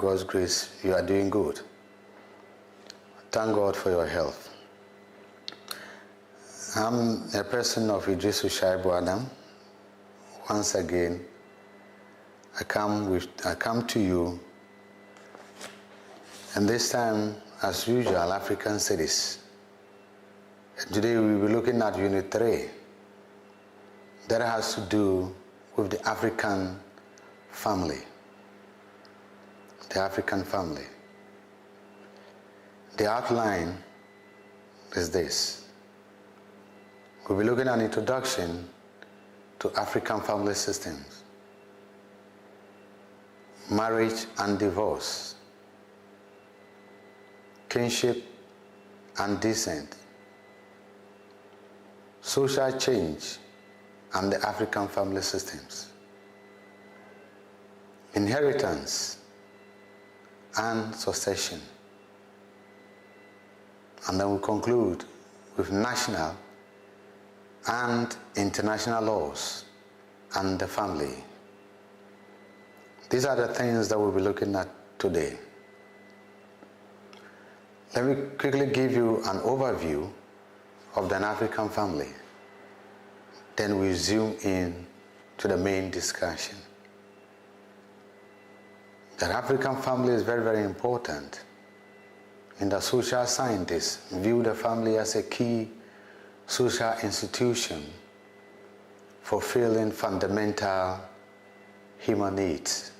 God's grace, you are doing good. Thank God for your health. I'm a person of Idris Ushaibu Adam. Once again, I come to you, and this time, as usual, African studies. Today we will be looking at Unit 3. That has to do with the African family. The African family. The outline is this. We'll be looking at an introduction to African family systems, marriage and divorce, kinship and descent, social change and the African family systems, inheritance and succession. And then we conclude with national and international laws and the family. These are the things that we'll be looking at today. Let me quickly give you an overview of the African family. Then we zoom in to the main discussion. The African family is very, very important. And the social scientists view the family as a key social institution fulfilling fundamental human needs.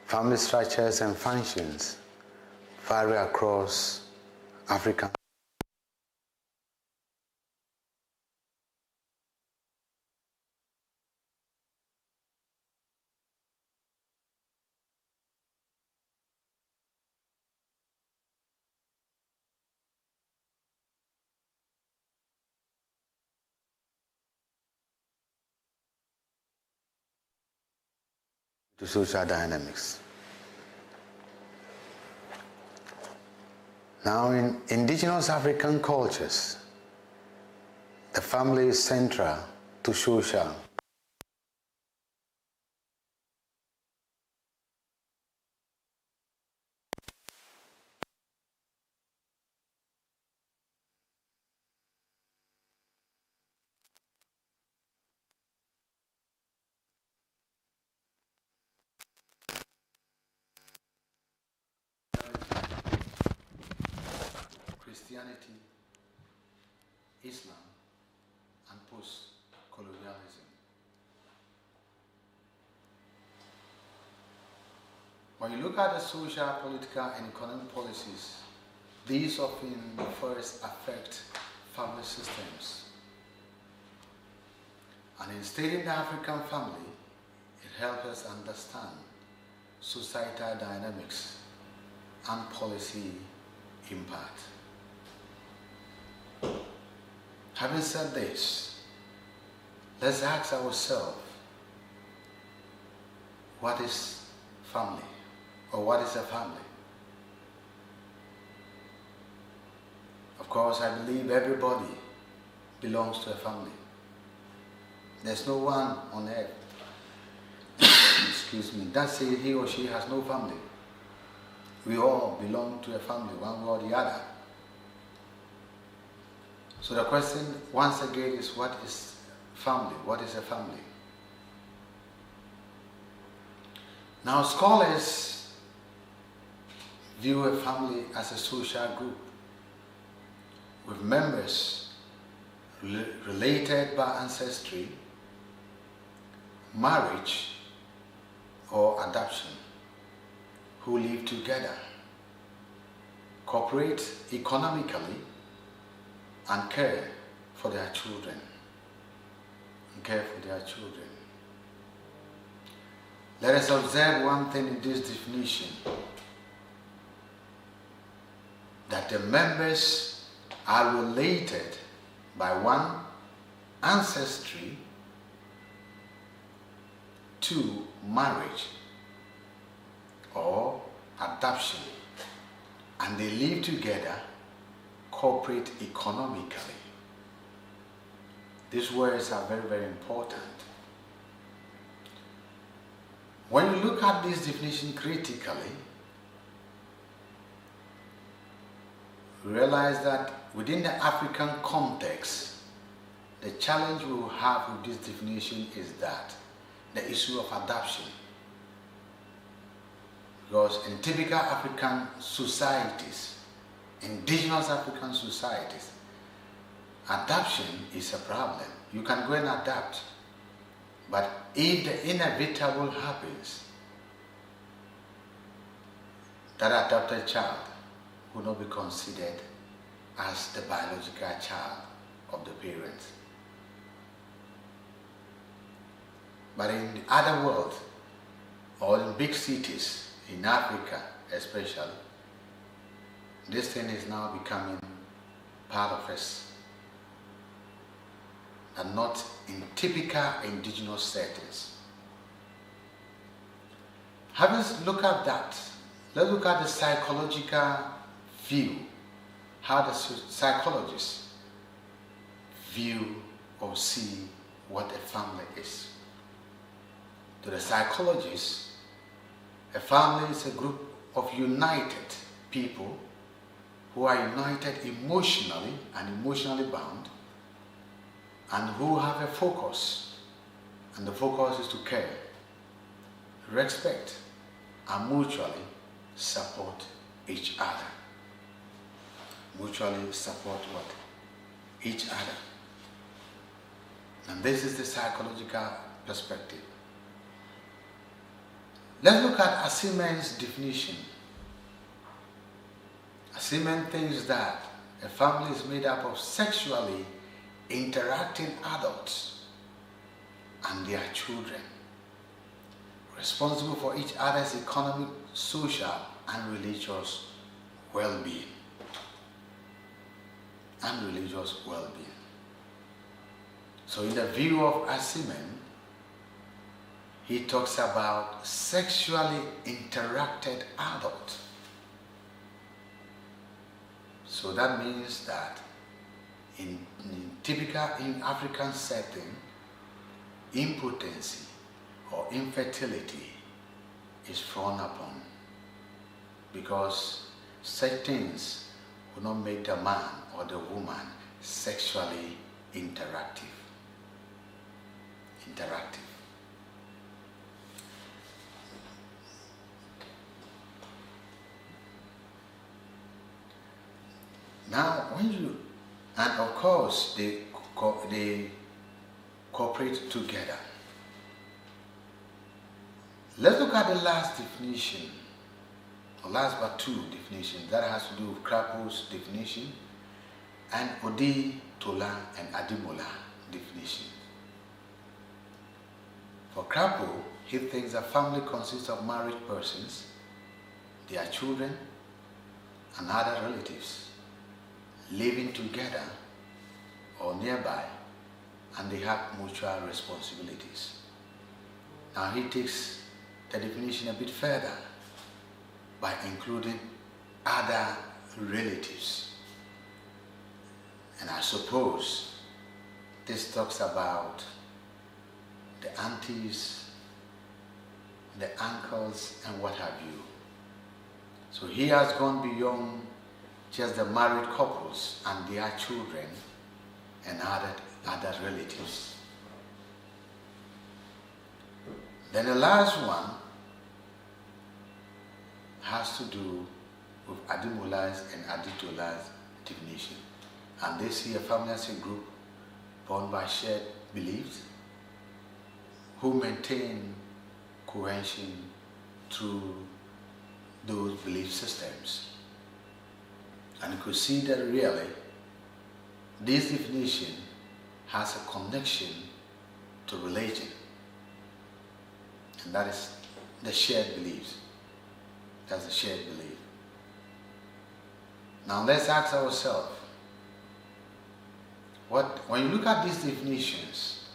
Family structures and functions vary across African. To social dynamics. Now, in indigenous African cultures, the family is central to social. Christianity, Islam, and post-colonialism. When you look at the social, political, and economic policies, these often first affect family systems. And in studying the African family, it helps us understand societal dynamics and policy impact. Having said this, let's ask ourselves, what is family? Or what is a family? Of course, I believe everybody belongs to a family. There's no one on earth, excuse me, that says he or she has no family. We all belong to a family, one way or the other. So the question, once again, is what is family? What is a family? Now, scholars view a family as a social group with members related by ancestry, marriage, or adoption, who live together, cooperate economically, and care for their children. Let us observe one thing in this definition, that the members are related by one ancestry, to marriage or adoption, and they live together, cooperate economically. These words are very, very important. When you look at this definition critically, realize that within the African context, the challenge we will have with this definition is that the issue of adoption. Because in typical African societies, indigenous African societies, adoption is a problem. You can go and adopt, but if the inevitable happens, that adopted child will not be considered as the biological child of the parents. But in the other world, or in big cities, in Africa especially, this thing is now becoming part of us, and not in typical indigenous settings. Having looked at that, let's look at the psychological view, how the psychologists view or see what a family is. To the psychologists, a family is a group of united people who are united emotionally and emotionally bound, and who have a focus, and the focus is to care, respect, and mutually support each other. Mutually support what? Each other. And this is the psychological perspective. Let's look at Asimen's definition. Asimen thinks that a family is made up of sexually interacting adults and their children, responsible for each other's economic, social, and religious well-being. So in the view of Asimen, he talks about sexually interacted adult. So that means that in typical African setting, impotency or infertility is frowned upon, because such things will not make the man or the woman sexually interactive. Now, and of course, they cooperate together. Let's look at the last definition, or last but two definitions, that has to do with Krapo's definition and Odi, Tola, and Ademola definition. For Krapo, he thinks a family consists of married persons, their children, and other relatives living together or nearby, and they have mutual responsibilities. Now he takes the definition a bit further by including other relatives. And I suppose this talks about the aunties, the uncles, and what have you. So he has gone beyond just the married couples and their children and other relatives. Then the last one has to do with Ademola's and Aditola's definition. And they see a family as a group bound by shared beliefs who maintain cohesion through those belief systems. And you could see that really this definition has a connection to religion, and that is the shared beliefs. That's a shared belief. Now let's ask ourselves, when you look at these definitions,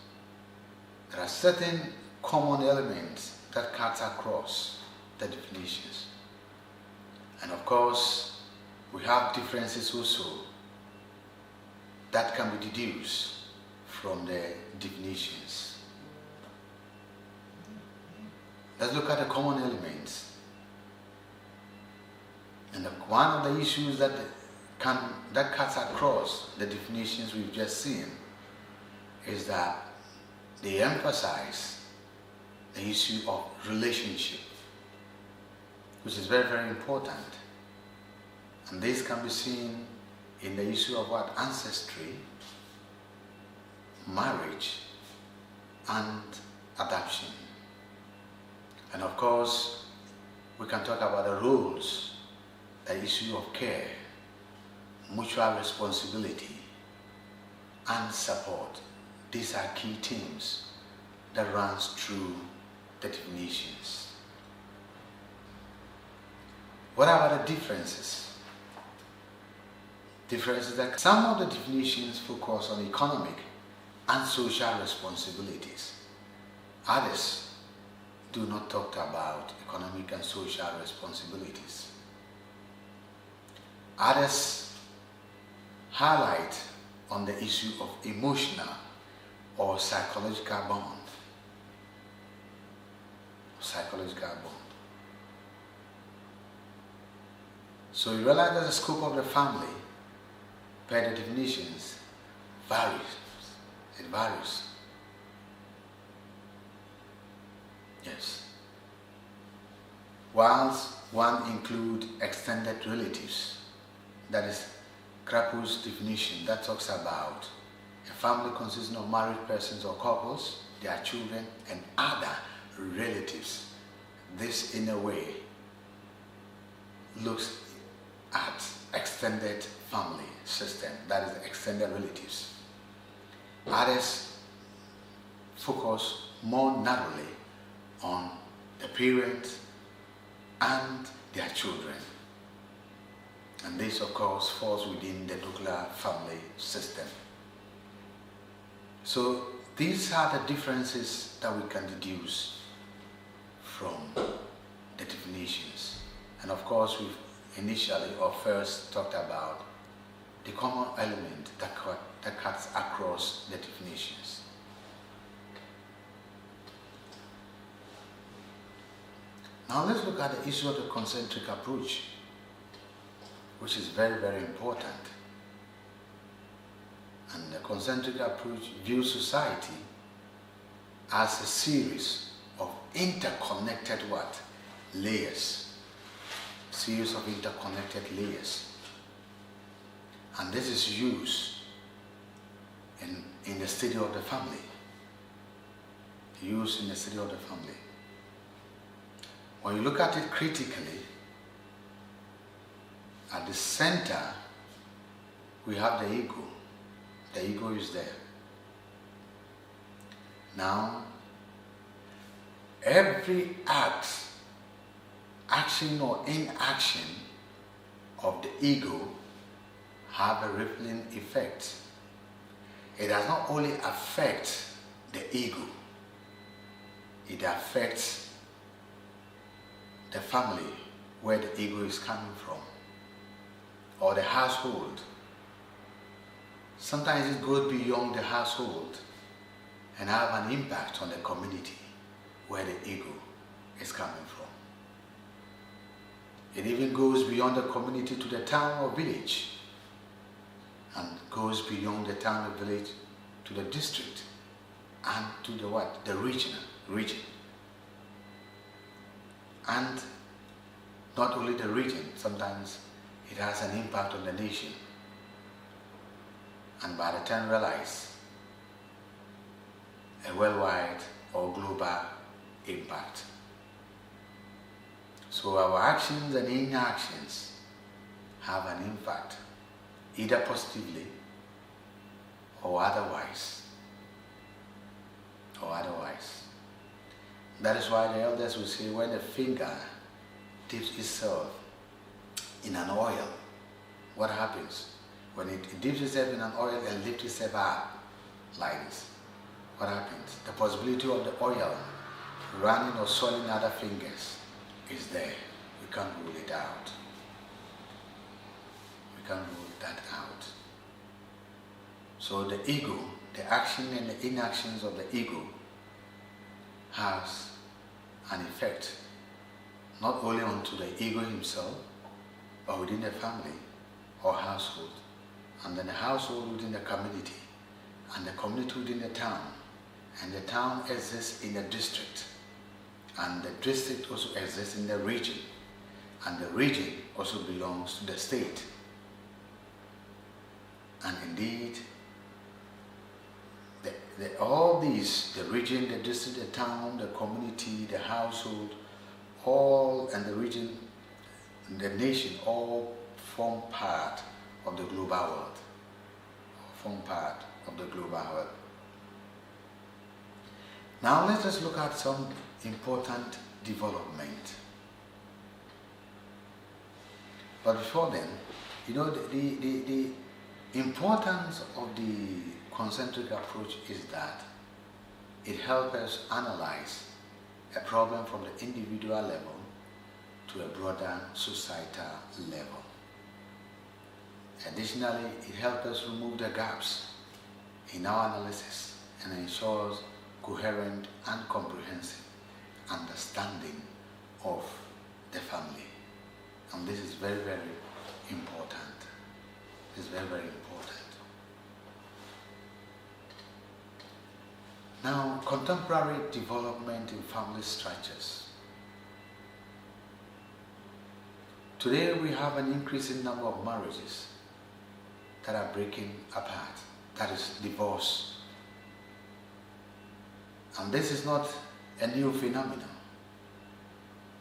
there are certain common elements that cut across the definitions. And of course, we have differences also that can be deduced from the definitions. let's look at the common elements. And one of the issues that cuts across the definitions we've just seen is that they emphasize the issue of relationship, which is very, very important. And this can be seen in the issue of what? Ancestry, marriage, and adoption. And of course, we can talk about the roles, the issue of care, mutual responsibility, and support. These are key themes that runs through the definitions. What about the differences? Differences that some of the definitions focus on economic and social responsibilities. Others do not talk about economic and social responsibilities. Others highlight on the issue of emotional or psychological bond. So you realize that the scope of the family, per the definitions, varies. It varies. Yes. Whilst one includes extended relatives, that is Krappel's definition that talks about a family consisting of married persons or couples, their children, and other relatives. This, in a way, looks at extended family system, that is extended relatives. Others focus more narrowly on the parents and their children. And this, of course, falls within the nuclear family system. So these are the differences that we can deduce from the definitions. And of course, we've initially or first talked about the common element that cuts across the definitions. Now let's look at the issue of the concentric approach, which is very, very important. And the concentric approach views society as a series of interconnected what? Layers. Series of interconnected layers. And this is used in the study of the family. Used in the study of the family. When you look at it critically, at the center, we have the ego. The ego is there. Now, every action or inaction of the ego have a rippling effect. It does not only affect the ego, it affects the family where the ego is coming from, or the household. Sometimes it goes beyond the household and have an impact on the community where the ego is coming from. It even goes beyond the community to the town or village, and goes beyond the town or village to the district and to the what? The region. And not only the region, sometimes it has an impact on the nation. And by the time realize a worldwide or global impact. So our actions and inactions have an impact, either positively or otherwise. That is why the elders will say when the finger dips itself in an oil, what happens? When it dips itself in an oil and lifts itself up like this, what happens? The possibility of the oil running or soiling other fingers is there. We can't rule it out. We can't rule that out. So the ego, the action and the inactions of the ego has an effect not only onto the ego himself, but within the family or household, and then the household within the community, and the community within the town, and the town exists in the district, and the district also exists in the region, and the region also belongs to the state. And indeed, all these, the region, the district, the town, the community, the household, all, and the region, the nation, all form part of the global world. Form part of the global world. Now let us look at some important development. But before then, you know, the importance of the concentric approach is that it helps us analyze a problem from the individual level to a broader societal level. Additionally, it helps us remove the gaps in our analysis and ensures coherent and comprehensive understanding of the family. And this is very, very important. This is very, very important. Now, contemporary development in family structures. Today we have an increasing number of marriages that are breaking apart, that is divorce. And this is not a new phenomenon.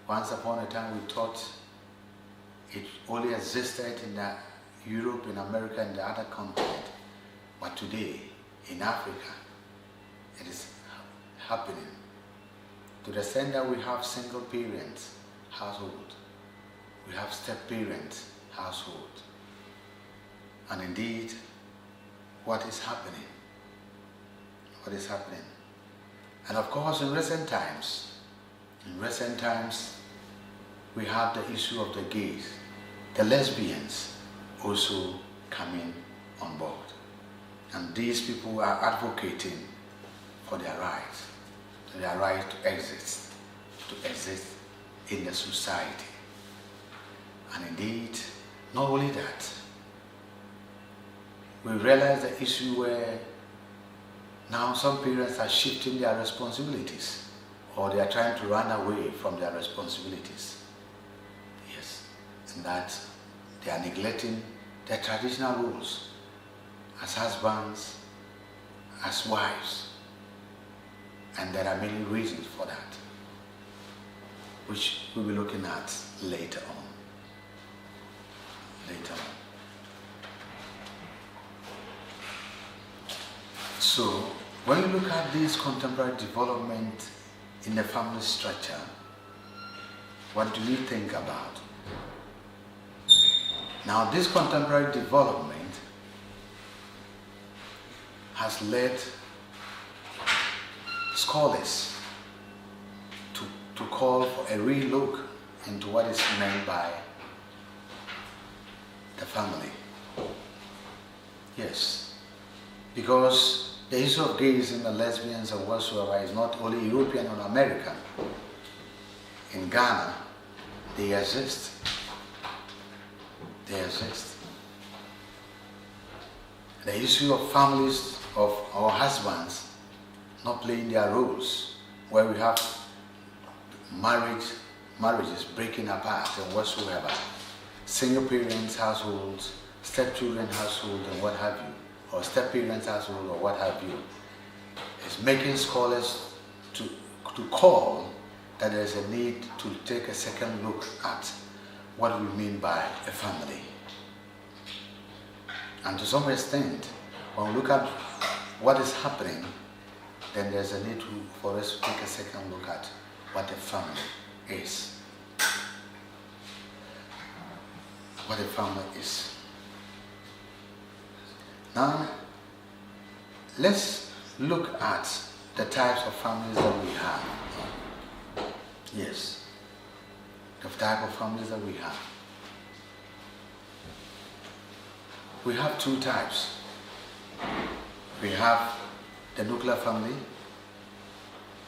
Once upon a time we thought it only existed in Europe, in America, and the other continent. But today, in Africa, it is happening. To the extent that we have single parents household, we have step parents household. And indeed, what is happening? What is happening? And of course, in recent times, we have the issue of the gays, the lesbians also coming on board. And these people are advocating for their rights to exist in the society. And indeed, not only that, we realize the issue where now some parents are shifting their responsibilities, or they are trying to run away from their responsibilities. Yes, and that they are neglecting their traditional roles as husbands, as wives. And there are many reasons for that, which we'll be looking at later on. So, when you look at this contemporary development in the family structure, what do you think about? Now, this contemporary development has led scholars to call for a relook into what is meant by the family. Yes, because the issue of gays and lesbians and whatsoever is not only European or American. In Ghana, they exist. They exist. The issue of families of our husbands not playing their roles, where we have marriages breaking apart and whatsoever, single parents households, stepchildren household and what have you, or step parents household or what have you, is making scholars to call that there is a need to take a second look at what we mean by a family. And to some extent, when we look at what is happening, then there's a need for us to take a second look at what a family is. What a family is. Now, let's look at the types of families that we have. Yes, the type of families that we have. We have two types. We have the nuclear family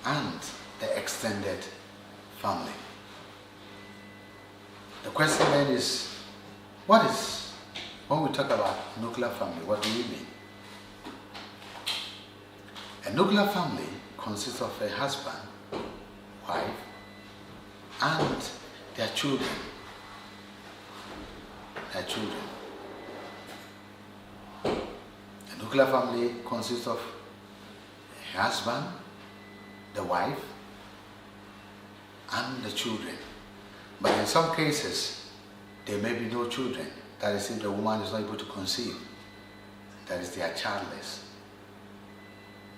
and the extended family. The question then is, when we talk about nuclear family, what do we mean? A nuclear family consists of a husband, wife, and their children. A nuclear family consists of a husband, the wife, and the children. But in some cases, there may be no children. That is, if the woman is not able to conceive, that is, they are childless.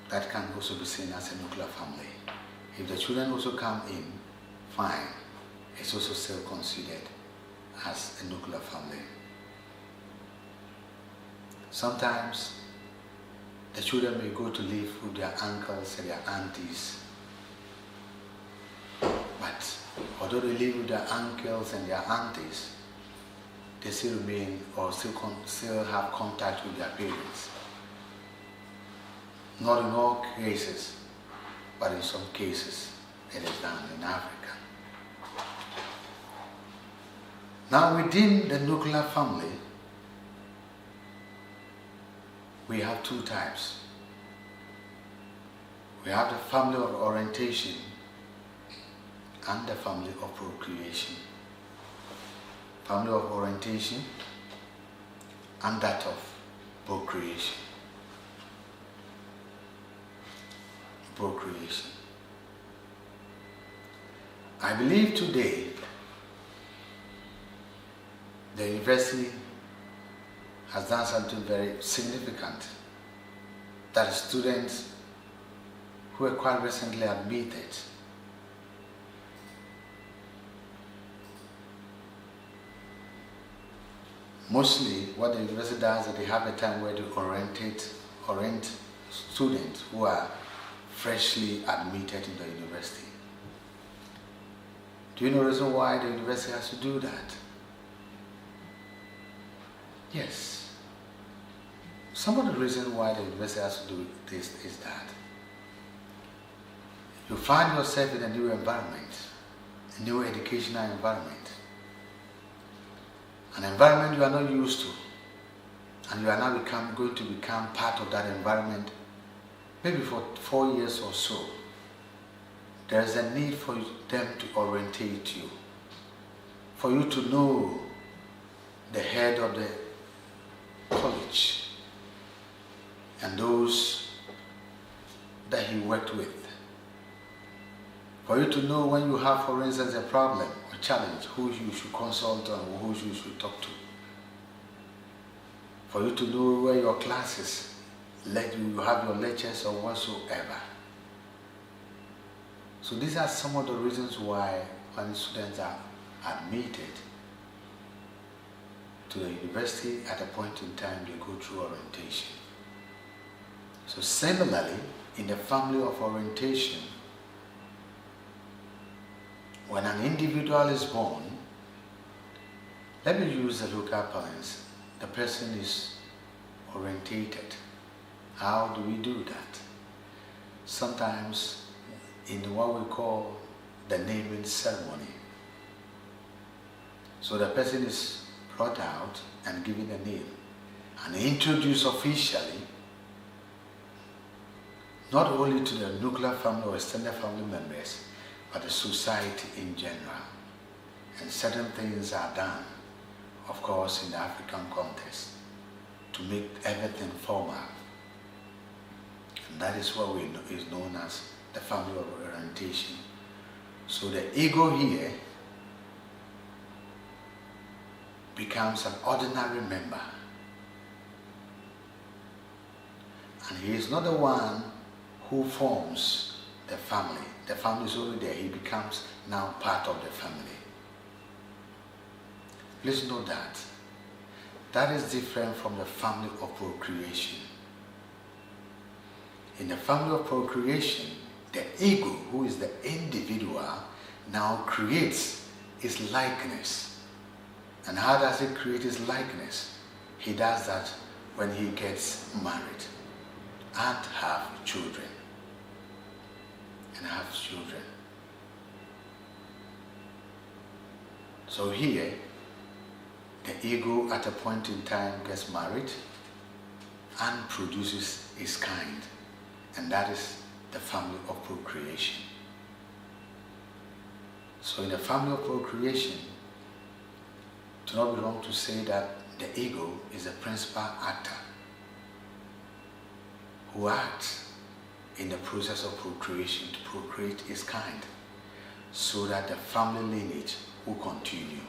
That can also be seen as a nuclear family. If the children also come in, fine. It's also still considered as a nuclear family. Sometimes the children may go to live with their uncles and their aunties. But although they live with their uncles and their aunties, they still remain or still have contact with their parents. Not in all cases, but in some cases it is done in Africa. Now within the nuclear family, we have two types. We have the family of orientation and the family of procreation. Family of orientation and that of procreation. I believe today the university has done something very significant, that students who were quite recently admitted mostly what the university does is they have a time where they orient students who are freshly admitted in the university. Do you know the reason why the university has to do that? Yes. Some of the reasons why the university has to do this is that you find yourself in a new environment, a new educational environment, an environment you are not used to, and you are now going to become part of that environment maybe for 4 years or so. There is a need for them to orientate you, for you to know the head of the college and those that he worked with. For you to know when you have, for instance, a problem or challenge, who you should consult on or who you should talk to. For you to know where your classes, you have your lectures or whatsoever. So these are some of the reasons why when students are admitted to the university at a point in time, they go through orientation. So similarly, in the family of orientation, when an individual is born, let me use the local parlance, the person is orientated. How do we do that? Sometimes in what we call the naming ceremony. So the person is brought out and given a name and introduced officially, not only to the nuclear family or extended family members, but the society in general. And certain things are done, of course, in the African context, to make everything formal. And that is what is known as the family of orientation. So the ego here becomes an ordinary member. And he is not the one who forms the family. The family is already there. He becomes now part of the family. Please note that. That is different from the family of procreation. In the family of procreation, the ego, who is the individual, now creates his likeness. And how does he create his likeness? He does that when he gets married and have children. So here, the ego at a point in time gets married and produces its kind, and that is the family of procreation. So in the family of procreation, it do not be wrong to say that the ego is the principal actor who acts in the process of procreation to procreate its kind, so that the family lineage will continue.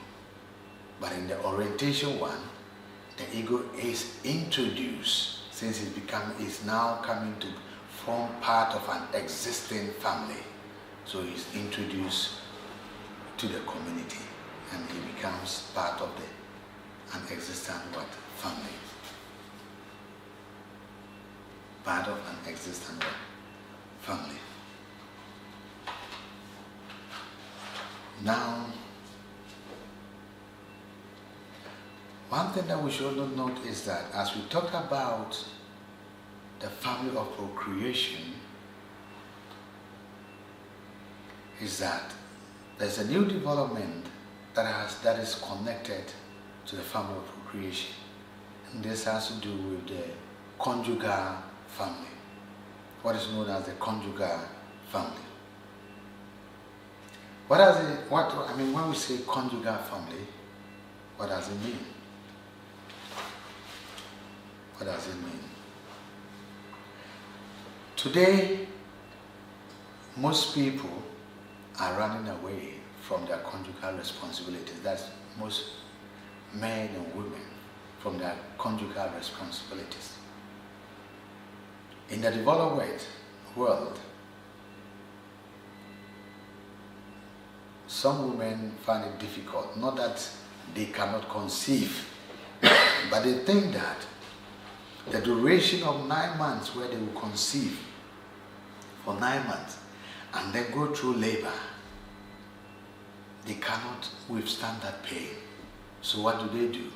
But in the orientation one, the ego is introduced, since it's now coming to form part of an existing family. So he's introduced to the community, and he becomes part of an existing family. Part of an existing family. Now, one thing that we should note is that as we talk about the family of procreation, is that there's a new development that is connected to the family of procreation. And this has to do with the conjugal family. What is known as the conjugal family. When we say conjugal family, what does it mean? What does it mean? Today, most people are running away from their conjugal responsibilities. That's most men and women from their conjugal responsibilities. In the developed world, some women find it difficult, not that they cannot conceive, but they think that the duration of 9 months where they will conceive for 9 months and then go through labor, they cannot withstand that pain. So what do?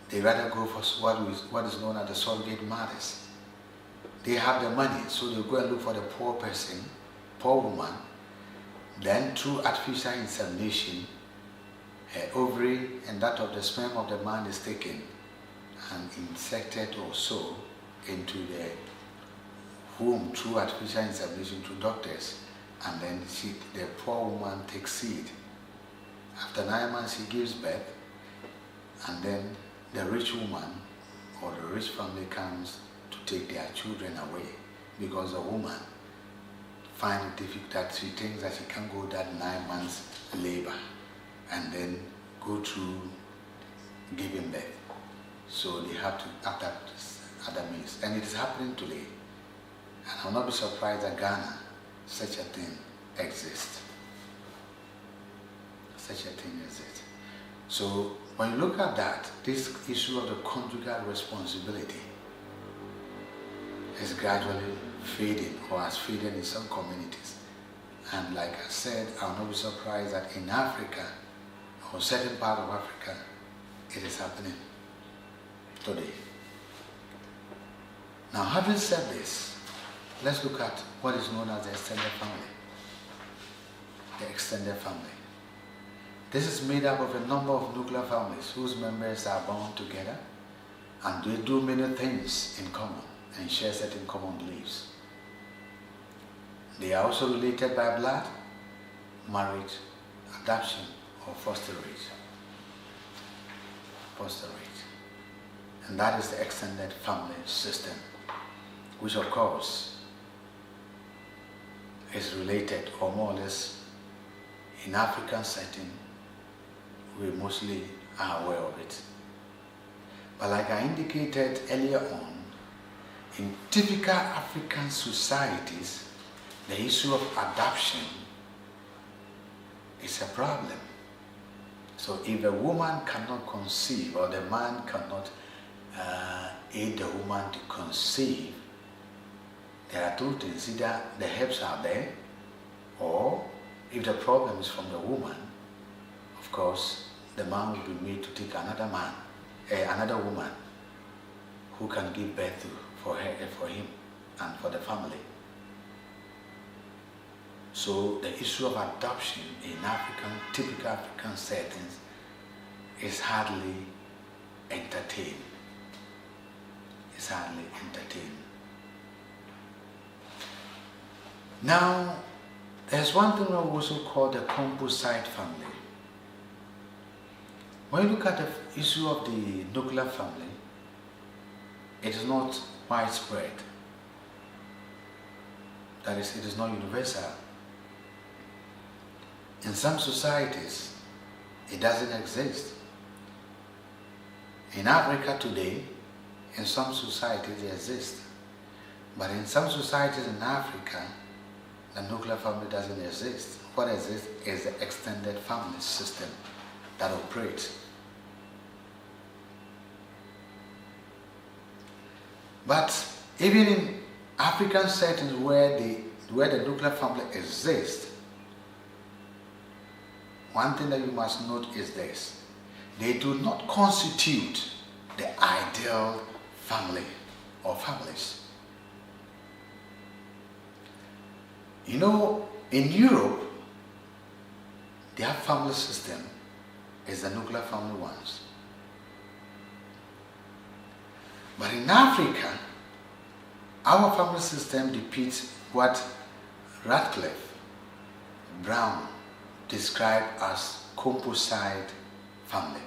They rather go for what is known as the surrogate mothers. They have the money, so they go and look for the poor person, poor woman. Then through artificial insemination, her ovary and that of the sperm of the man is taken and injected or so into the womb through artificial insemination through doctors, and then the poor woman takes seed. After 9 months, she gives birth, and then the rich woman or the rich family comes to take their children away, because the woman finds it difficult that she thinks that she can go that 9 months labor and then go through giving birth. So they have to adapt other means, and it is happening today. And I'll not be surprised that Ghana, such a thing exists. Such a thing exists. So when you look at that, this issue of the conjugal responsibility is gradually fading, or has faded in some communities. And like I said, I'll not be surprised that in Africa, or certain part of Africa, it is happening today. Now, having said this, let's look at what is known as the extended family. The extended family. This is made up of a number of nuclear families whose members are bound together, and they do many things in common and share certain common beliefs. They are also related by blood, marriage, adoption, or fosterage. And that is the extended family system, which of course is related, or more or less in African setting, we mostly are aware of it. But like I indicated earlier on, in typical African societies, the issue of adoption is a problem. So if a woman cannot conceive, or the man cannot aid the woman to conceive, there are two things: either the helps are there, or if the problem is from the woman, of course, the man will be made to take another woman who can give birth to for him and for the family. So the issue of adoption in typical African settings is hardly entertained. It's hardly entertained. Now, there's one thing we also call the composite family. When you look at the issue of the nuclear family, it is not widespread. That is, it is not universal. In some societies, it doesn't exist. In Africa today, in some societies it exists. But in some societies in Africa, the nuclear family doesn't exist. What exists is the extended family system that operates. But even in African settings where the nuclear family exists, one thing that you must note is this: they do not constitute the ideal family or families. You know, in Europe, their family system is the nuclear family ones. But in Africa, our family system depicts what Radcliffe Brown described as composite family.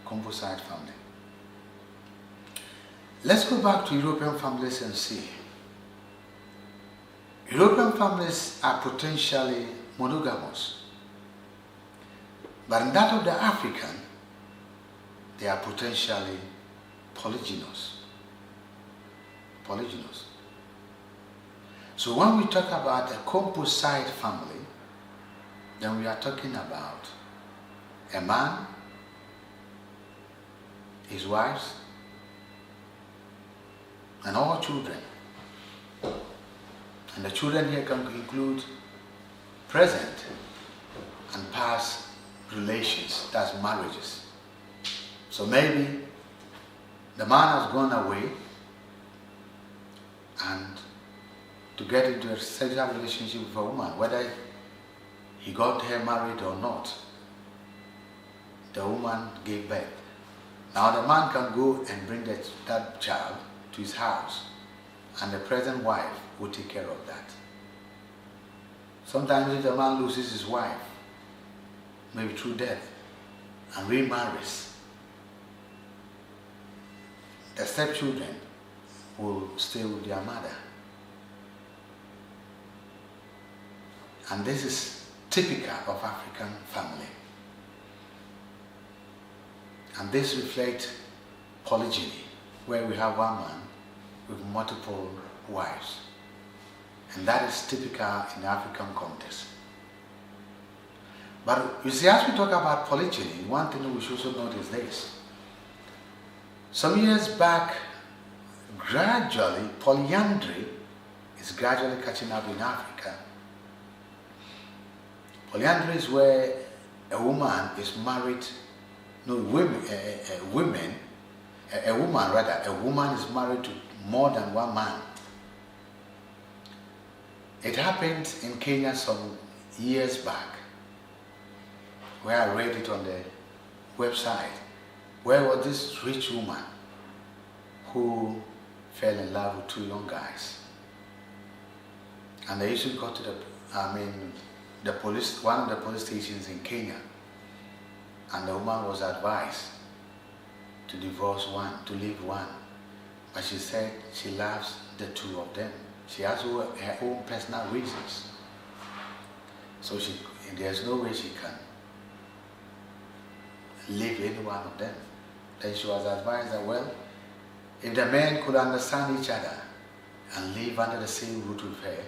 Composite family. Let's go back to European families and see. European families are potentially monogamous, but in that of the African, they are potentially polygynous. Polygynous. So when we talk about a composite family, then we are talking about a man, his wives, and all children. And the children here can include present and past relations, that's marriages. So maybe the man has gone away and to get into a sexual relationship with a woman, whether he got her married or not, the woman gave birth. Now the man can go and bring that child to his house, and the present wife will take care of that. Sometimes if the man loses his wife, maybe through death, and remarries, the stepchildren will stay with their mother. And this is typical of African family. And this reflects polygyny, where we have one man with multiple wives. And that is typical in the African context. But you see, as we talk about polygyny, one thing we should also note is this. Some years back, gradually, polyandry is gradually catching up in Africa. Polyandry is where a woman is married, a woman is married to more than one man. It happened in Kenya some years back, where I read it on the website, where was this rich woman who fell in love with two young guys. And they usually got to the police, one of the police stations in Kenya, and the woman was advised to divorce one, to leave one. But she said she loves the two of them. She has her own personal reasons. So there's no way she can leave any one of them. Then she was advised that, well, if the men could understand each other and live under the same roof with her,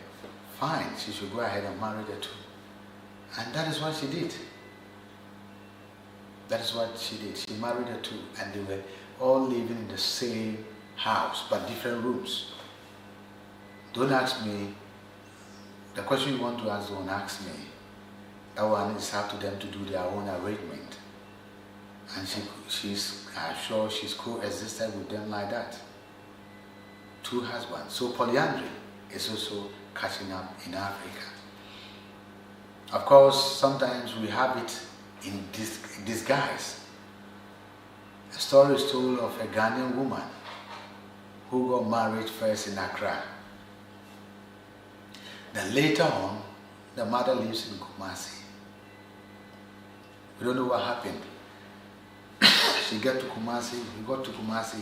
fine, she should go ahead and marry the two. And that is what she did. That is what she did. She married the two, and they were all living in the same house, but different rooms. Don't ask me, the question you want to ask, don't ask me. That one is up to them to do their own arrangement. And she's sure she's coexisted with them like that. Two husbands. So polyandry is also catching up in Africa. Of course, sometimes we have it in disguise. A story is told of a Ghanaian woman who got married first in Accra. Then later on, the mother lives in Kumasi. We don't know what happened. She got to Kumasi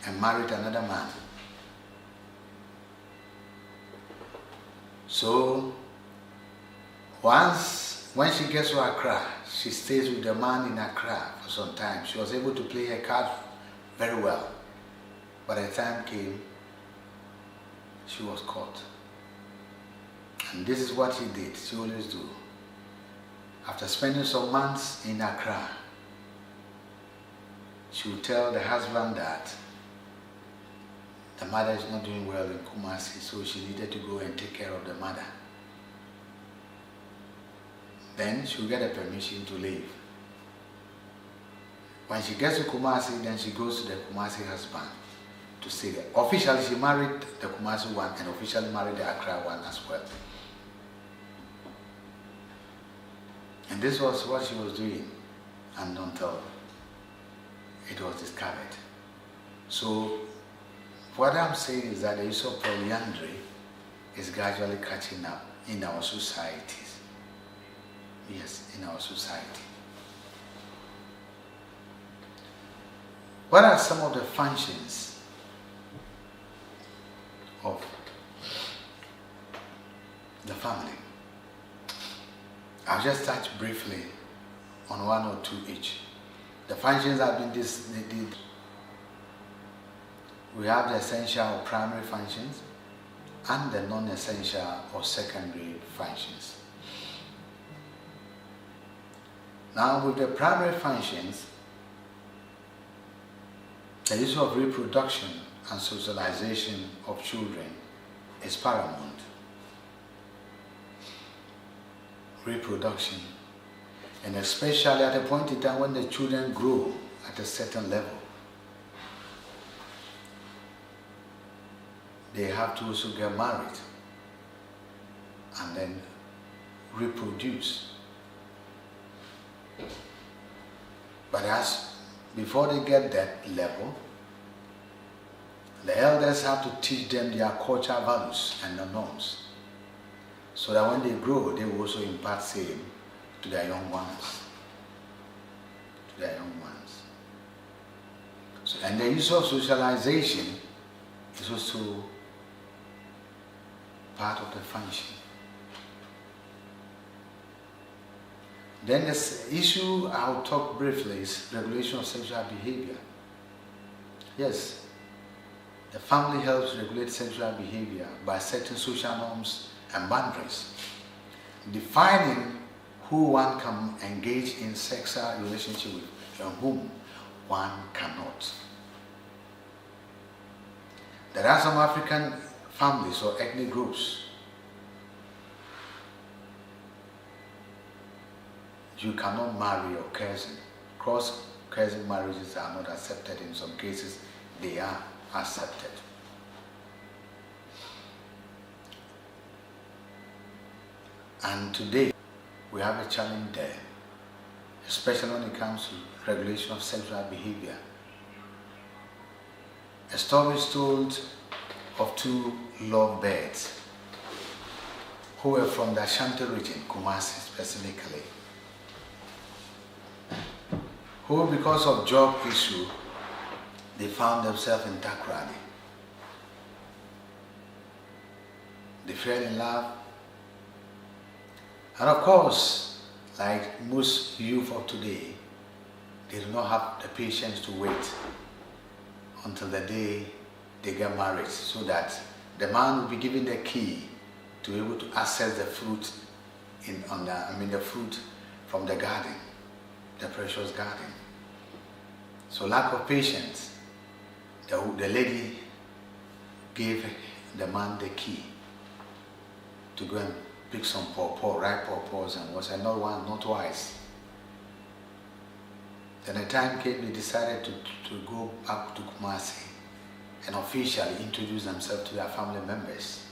and married another man. So, when she gets to Accra, she stays with the man in Accra for some time. She was able to play her cards very well. But the time came, she was caught. And this is what she did, she always do. After spending some months in Accra, she would tell the husband that the mother is not doing well in Kumasi, so she needed to go and take care of the mother. Then she will get a permission to leave. When she gets to Kumasi, then she goes to the Kumasi husband to stay there. Officially, she married the Kumasi one and officially married the Accra one as well. And this was what she was doing, and until it was discovered. So, what I'm saying is that the issue of polyandry is gradually catching up in our societies. Yes, in our society. What are some of the functions of the family? I'll just touch briefly on one or two each. The functions have been did. We have the essential or primary functions and the non-essential or secondary functions. Now, with the primary functions, the issue of reproduction and socialization of children is paramount. Reproduction, and especially at a point in time when the children grow at a certain level, they have to also get married and then reproduce. But before they get that level, the elders have to teach them their cultural values and the norms, so that when they grow, they will also impart same to their young ones. So, and the issue of socialization is also part of the function. Then this issue I'll talk briefly is regulation of sexual behavior. Yes, the family helps regulate sexual behavior by setting social norms and boundaries, defining who one can engage in sexual relationship with and whom one cannot. There are some African families or ethnic groups you cannot marry your cousin. Cross-cousin marriages are not accepted. In some cases, they are accepted. And today, we have a challenge there, especially when it comes to regulation of sexual behavior. A story is told of two lovebirds who were from the Ashanti region, Kumasi specifically, who, because of job issue, they found themselves in Takrady. They fell in love. And of course, like most youth of today, they do not have the patience to wait until the day they get married, so that the man will be given the key to be able to access the fruit the fruit from the garden, the precious garden. So lack of patience, the lady gave the man the key to go and pick some ripe pawpaws, and was not one, not twice. Then the time came, they decided to go back to Kumasi and officially introduce themselves to their family members.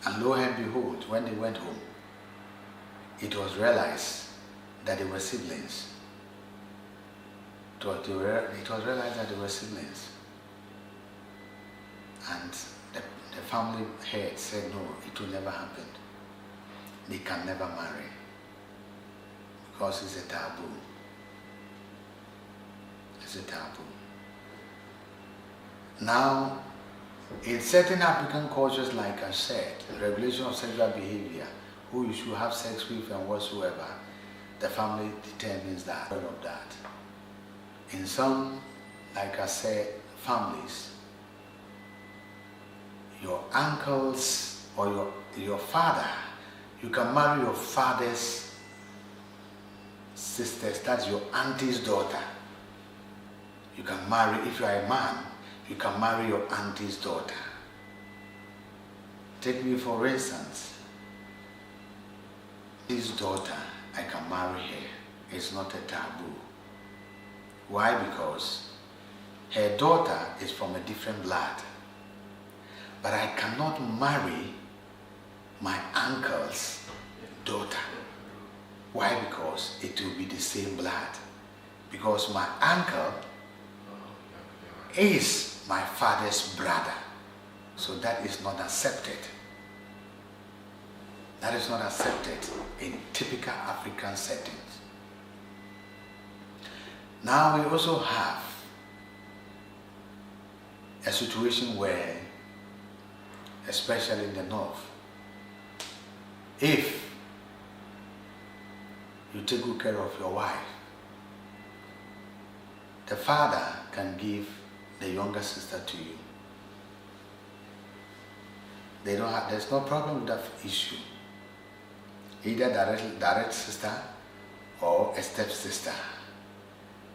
And lo and behold, when they went home, it was realized that they were siblings. It was realized that they were siblings. And the family head said, no, it will never happen. They can never marry. Because it's a taboo. It's a taboo. Now, in certain African cultures, like I said, regulation of sexual behavior, who you should have sex with and whatsoever, the family determines that. Of that. In some, like I said, families, your uncles or your father, you can marry your father's sisters, that's your auntie's daughter. You can marry, if you are a man, you can marry your auntie's daughter. Take me for instance. His daughter, I can marry her. It's not a taboo. Why? Because her daughter is from a different blood. But I cannot marry my uncle's daughter. Why? Because it will be the same blood. Because my uncle is my father's brother. So that is not accepted. That is not accepted in typical African settings. Now we also have a situation where, especially in the north, if you take good care of your wife, the father can give the younger sister to you. There's no problem with that issue. Either direct sister or a stepsister,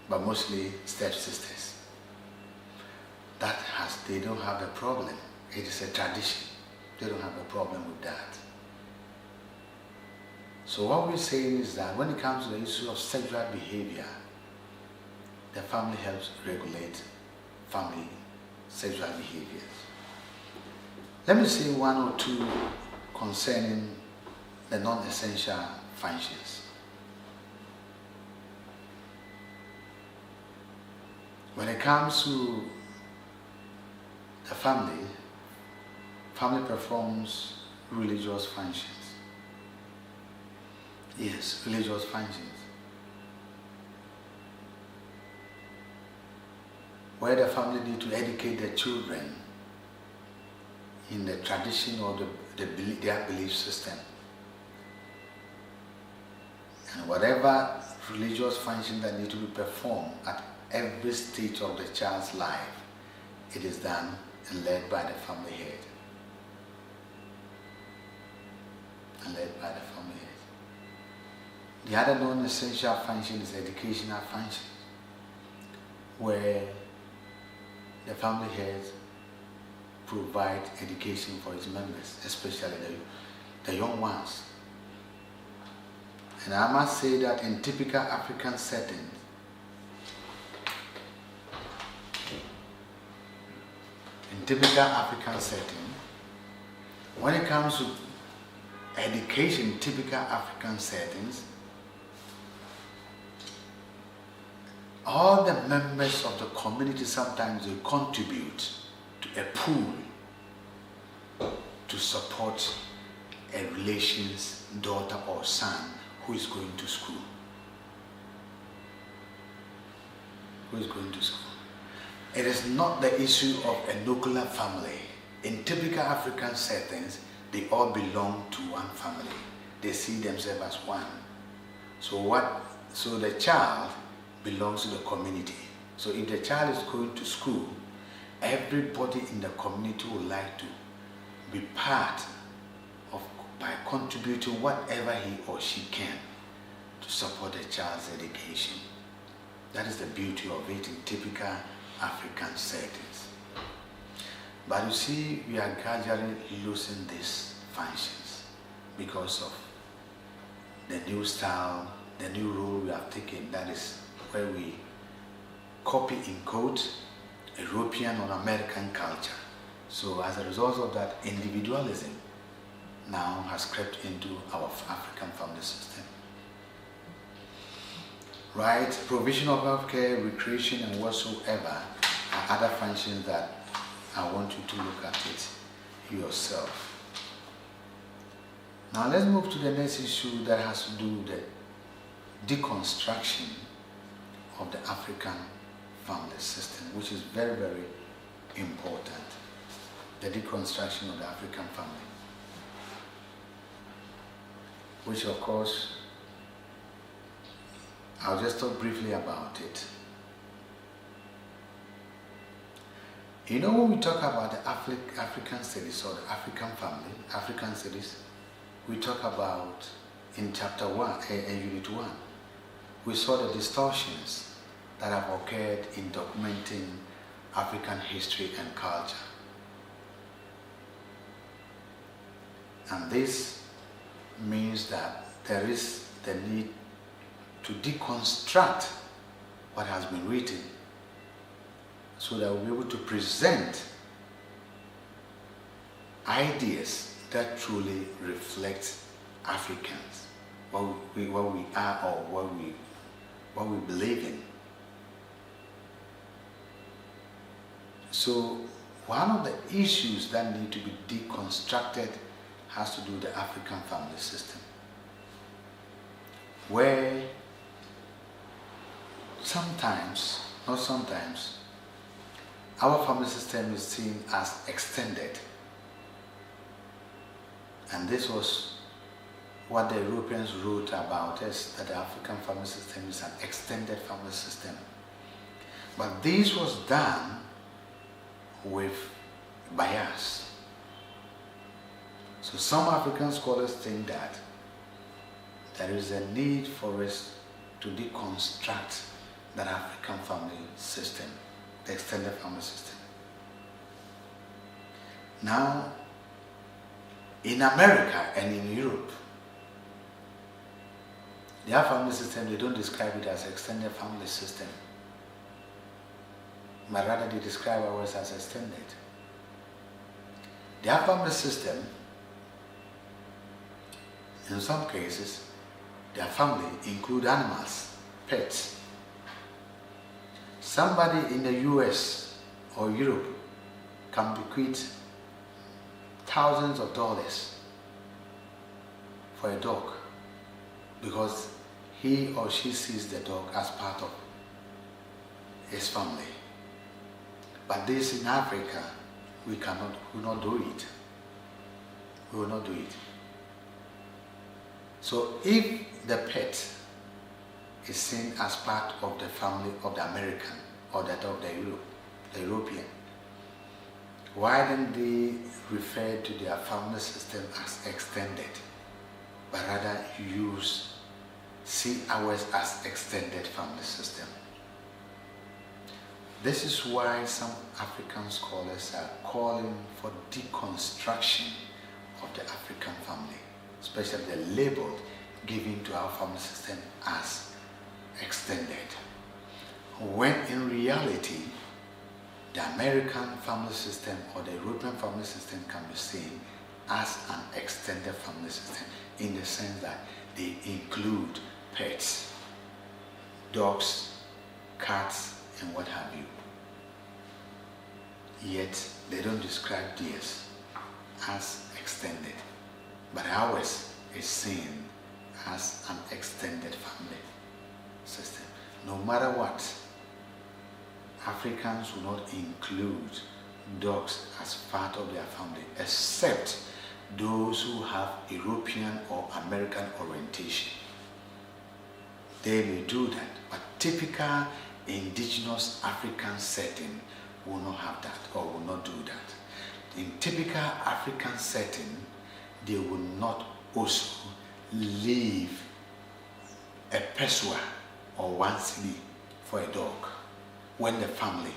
but mostly stepsisters. They don't have a problem. It is a tradition. They don't have a problem with that. So what we're saying is that when it comes to the issue of sexual behavior, the family helps regulate family sexual behaviors. Let me say one or two concerning the non-essential functions. When it comes to the family performs religious functions. Yes, religious functions. Where the family need to educate their children in the tradition or their belief system. And whatever religious function that need to be performed at every stage of the child's life, it is done and led by the family head. And led by the family head. The other non-essential function is educational function, where the family head provide education for its members, especially the young ones. And I must say that in typical African settings, when it comes to education in typical African settings, all the members of the community sometimes they contribute to a pool to support a relation's daughter or son who is going to school. It is not the issue of a nuclear family. In typical African settings, they all belong to one family. They see themselves as one. So the child belongs to the community. So if the child is going to school, everybody in the community would like to be part of by contributing whatever he or she can to support the child's education. That is the beauty of it in typical African settings. But you see, we are gradually losing these functions because of the new style, the new role we have taken. That is where we copy in quote European or American culture. So as a result of that, individualism now has crept into our African family system. Right? Provision of healthcare, recreation, and whatsoever are other functions that I want you to look at it yourself. Now let's move to the next issue that has to do with the deconstruction of the African family system, which is very, very important. The deconstruction of the African family, which of course I'll just talk briefly about it. You know, when we talk about the African studies or the African family, African studies, we talk about in chapter 1, unit 1, we saw the distortions that have occurred in documenting African history and culture. And this means that there is the need to deconstruct what has been written so that we'll be able to present ideas that truly reflect Africans, what we are or what we believe in. So one of the issues that need to be deconstructed has to do with the African family system, where sometimes, not sometimes, our family system is seen as extended. And this was what the Europeans wrote about us, that the African family system is an extended family system. But this was done with bias. So some African scholars think that there is a need for us to deconstruct that African family system, the extended family system. Now, in America and in Europe, their family system, they don't describe it as extended family system, but rather they describe ours as extended. Their family system, in some cases, their family include animals, pets. Somebody in the US or Europe can bequeath thousands of dollars for a dog because he or she sees the dog as part of his family. But this in Africa, we will not do it. We will not do it. So if the pet is seen as part of the family of the American or that of the European, why don't they refer to their family system as extended, but rather see ours as extended family system? This is why some African scholars are calling for deconstruction of the African family, especially the label given to our family system as extended, when in reality the American family system or the European family system can be seen as an extended family system in the sense that they include pets, dogs, cats, and what have you. Yet they don't describe theirs as extended, but ours is seen as an extended family system. No matter what, Africans will not include dogs as part of their family, except those who have European or American orientation. They may do that, but typical indigenous African setting will not have that or will not do that. In typical African setting, they will not also leave a peswa or 1 cedi for a dog when the family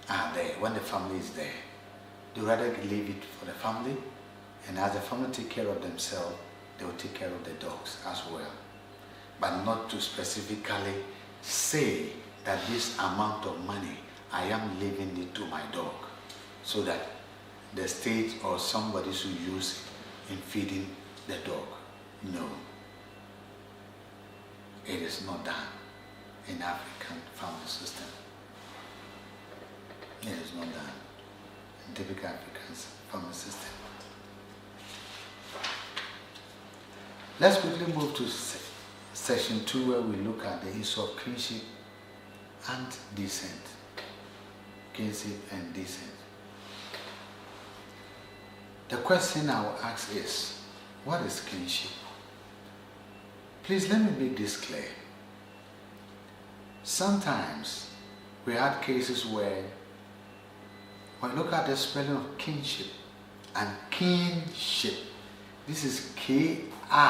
are there, when the family is there. They rather leave it for the family, and as the family take care of themselves, they will take care of the dogs as well. But not to specifically say that this amount of money, I am leaving it to my dog, so that the state or somebody should use in feeding the dog. No. It is not done in African family system. It is not done in typical African family system. Let's quickly move to section 2, where we look at the issue of kinship and descent. Kinship and descent. The question I will ask is, what is kinship? Please let me make this clear. Sometimes we had cases where when we look at the spelling of kinship and kinship, this is K-I-N-S-H-I-P,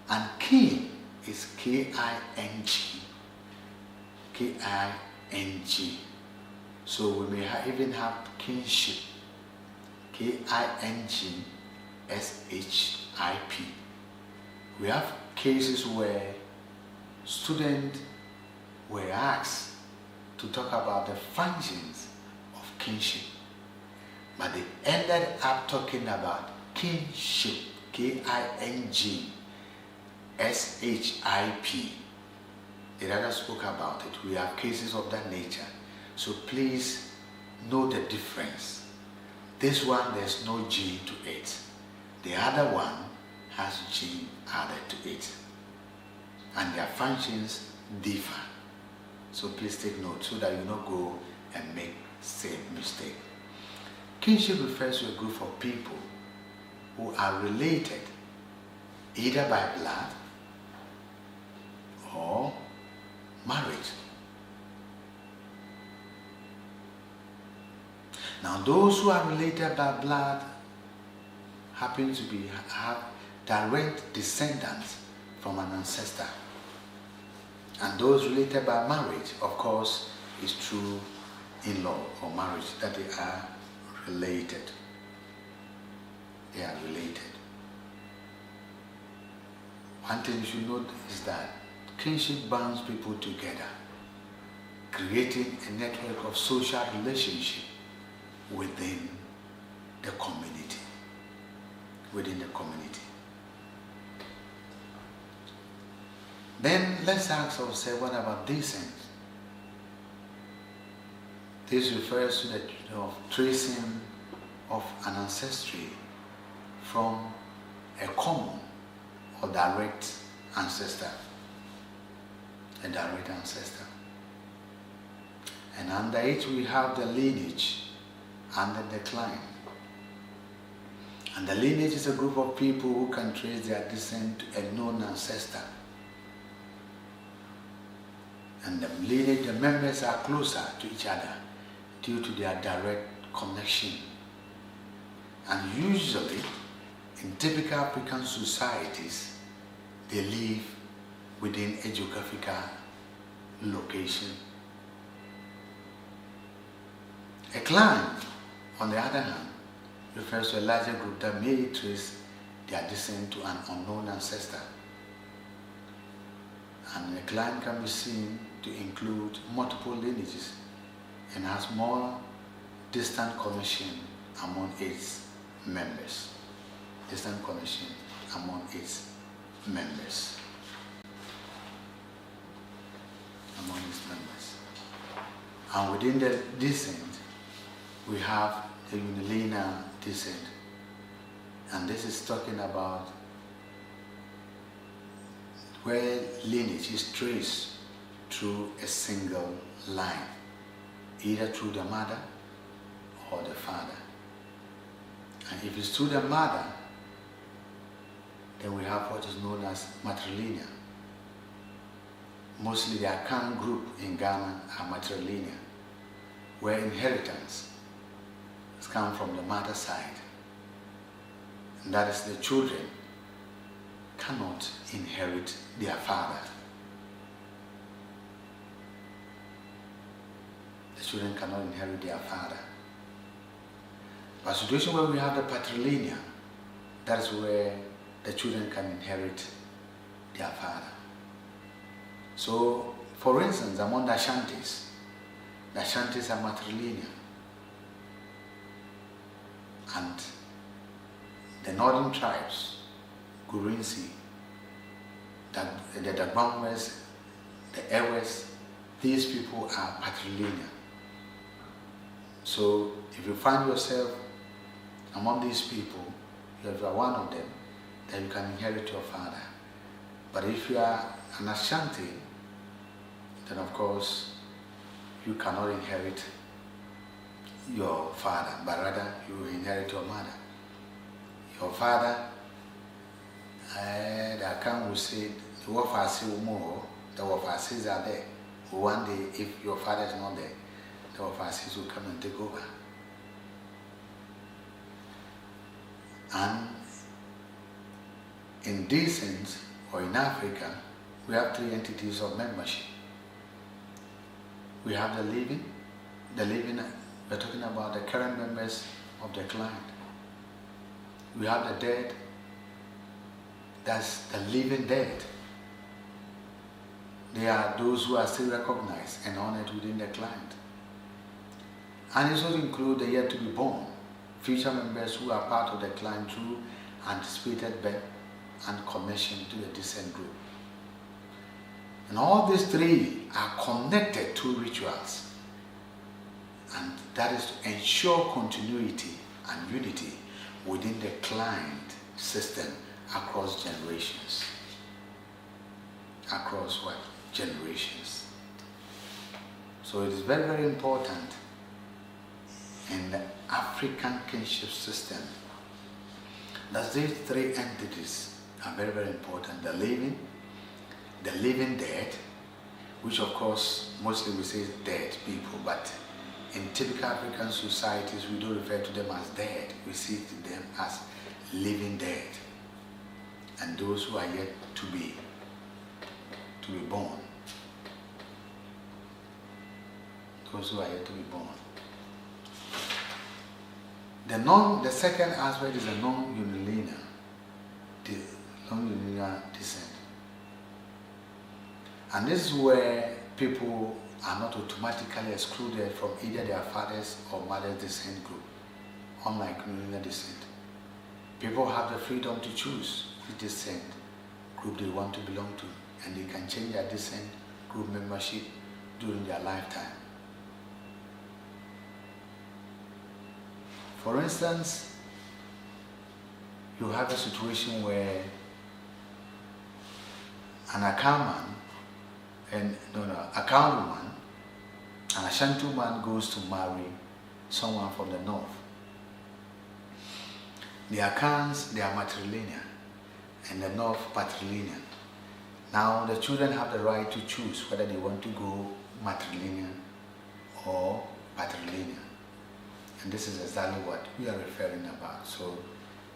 and kin is K-I-N-G. K-I-N-G. So we may even have kinship, K-I-N-G-S-H-I-P. We have cases where students were asked to talk about the functions of kinship, but they ended up talking about kinship, K-I-N-G-S-H-I-P. They rather spoke about it. We have cases of that nature. So please know the difference. This one, there's no G to it. The other one has G added to it. And their functions differ. So please take note so that you don't go and make same mistake. Kinship refers to a group of people who are related either by blood or marriage. Now, those who are related by blood happen to have direct descendants from an ancestor. And those related by marriage, of course, is through in-law or marriage that they are related. They are related. One thing you should note is that kinship binds people together, creating a network of social relationship within the community. Within the community. Then let's ask ourselves, what about descent? This refers to the tracing of an ancestry from a common or direct ancestor. A direct ancestor. And under it we have the lineage and the decline. And the lineage is a group of people who can trace their descent to a known ancestor. And the lineage, the members are closer to each other due to their direct connection. And usually, in typical African societies, they live within a geographical location. A clan, on the other hand, refers to a larger group that may trace their descent to an unknown ancestor. And a clan can be seen to include multiple lineages and has more distant connection among its members. Distant connection among its members. Among its members. And within the descent, we have the unilinear descent. And this is talking about where lineage is traced through a single line, either through the mother or the father. And if it's through the mother, then we have what is known as matrilineal. Mostly the Akan group in Ghana are matrilineal, where inheritance has come from the mother side. And that is, the children cannot inherit their father. The children cannot inherit their father. But situation where we have the patrilineal, that is where the children can inherit their father. So, for instance, among the Ashantis are matrilineal. and the northern tribes, Gurinsi, the Dagbangwes, the Ewes, these people are patrilineal. So if you find yourself among these people, if you are one of them, then you can inherit your father. But if you are an Ashanti, then of course you cannot inherit your father, but rather you inherit your mother. Your father, the account will say, the Wafasi more, the Wafasis are there. One day, if your father is not there, the Wafasis will come and take over. And in descent, or in Africa, we have three entities of membership. We have the living, we're talking about the current members of the clan. We have the dead, that's the living dead. They are those who are still recognized and honored within the clan. And it also includes the yet to be born, future members who are part of the clan through anticipated birth and connection to the descent group. And all these three are connected to rituals, and that is to ensure continuity and unity within the clan system across generations. Across what? Generations. So it is very, very important in the African kinship system that these three entities are very, very important. The living dead, which of course mostly we say dead people, but in typical African societies we don't refer to them as dead, we see them as living dead, and those who are yet to be born. Those who are yet to be born. The second aspect is the non-unilinear descent. And this is where people are not automatically excluded from either their father's or mother's descent group, unlike unilinear descent. People have the freedom to choose which descent group they want to belong to, and they can change their descent group membership during their lifetime. For instance, you have a situation where an Akaman and Akan woman, an Ashanti woman goes to marry someone from the north. The Akans, they are matrilineal, and the north patrilineal. Now the children have the right to choose whether they want to go matrilineal or patrilineal. And this is exactly what we are referring about. So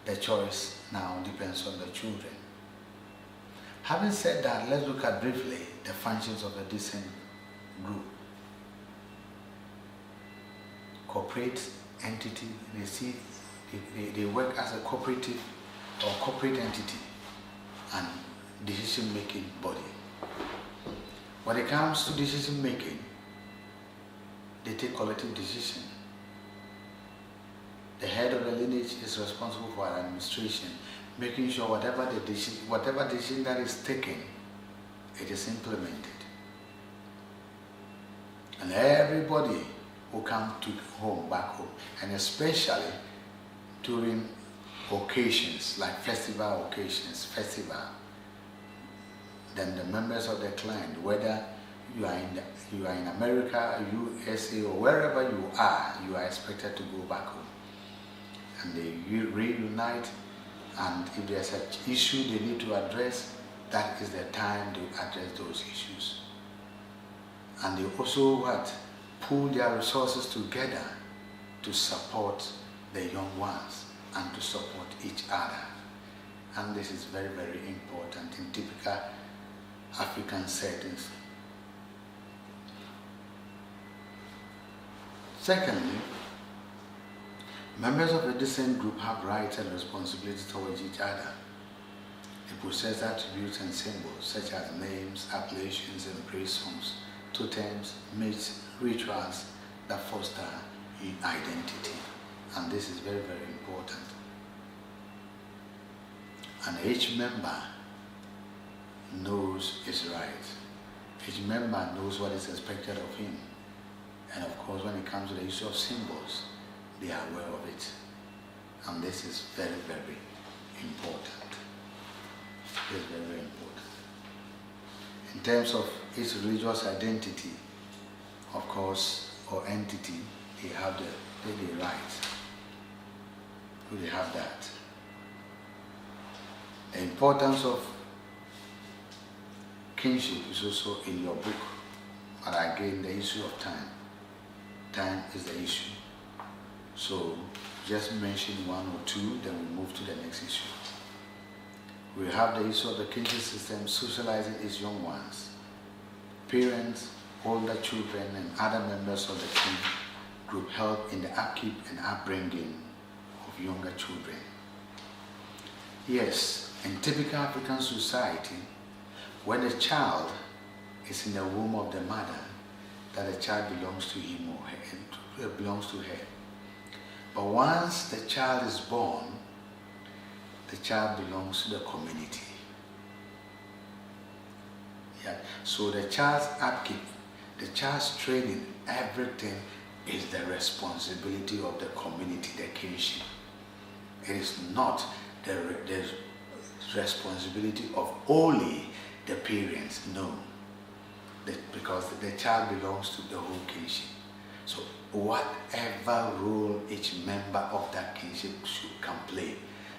the choice now depends on the children. Having said that, let's look at briefly the functions of the descent group. Corporate entity, they work as a cooperative or corporate entity and decision-making body. When it comes to decision-making, they take collective decision. The head of the lineage is responsible for administration, making sure whatever decision that is taken, it is implemented. And everybody will come to back home, and especially during occasions like festival occasions, then the members of the clan, whether you are in America, USA, or wherever you are expected to go back home. And they reunite, and if there's an issue they need to address, that is the time to address those issues. And they also pool their resources together to support the young ones and to support each other. And this is very, very important in typical African settings. Secondly, members of the descent group have rights and responsibilities towards each other. They possess attributes and symbols such as names, appellations, and praise songs, totems, myths, rituals that foster identity. And this is very, very important. important. And each member knows his right. Each member knows what is expected of him. And of course, when it comes to the issue of symbols, they are aware of it. And this is very, very important. It's very, very important. In terms of its religious identity, of course, or entity, they have the right. They have that. The importance of kinship is also in your book. But again, the issue of time. Time is the issue. So just mention one or two, then we move to the next issue. We have the issue of the kinship system socializing its young ones. Parents, older children, and other members of the kin group help in the upkeep and upbringing of younger children. Yes, in typical African society, when a child is in the womb of the mother, that the child belongs to him or her, belongs to her. But once the child is born, the child belongs to the community. Yeah. So the child's upkeep, the child's training, everything is the responsibility of the community, the kinship. It is not the responsibility of only the parents, no. Because the child belongs to the whole kinship. So whatever role each member of that kinship can play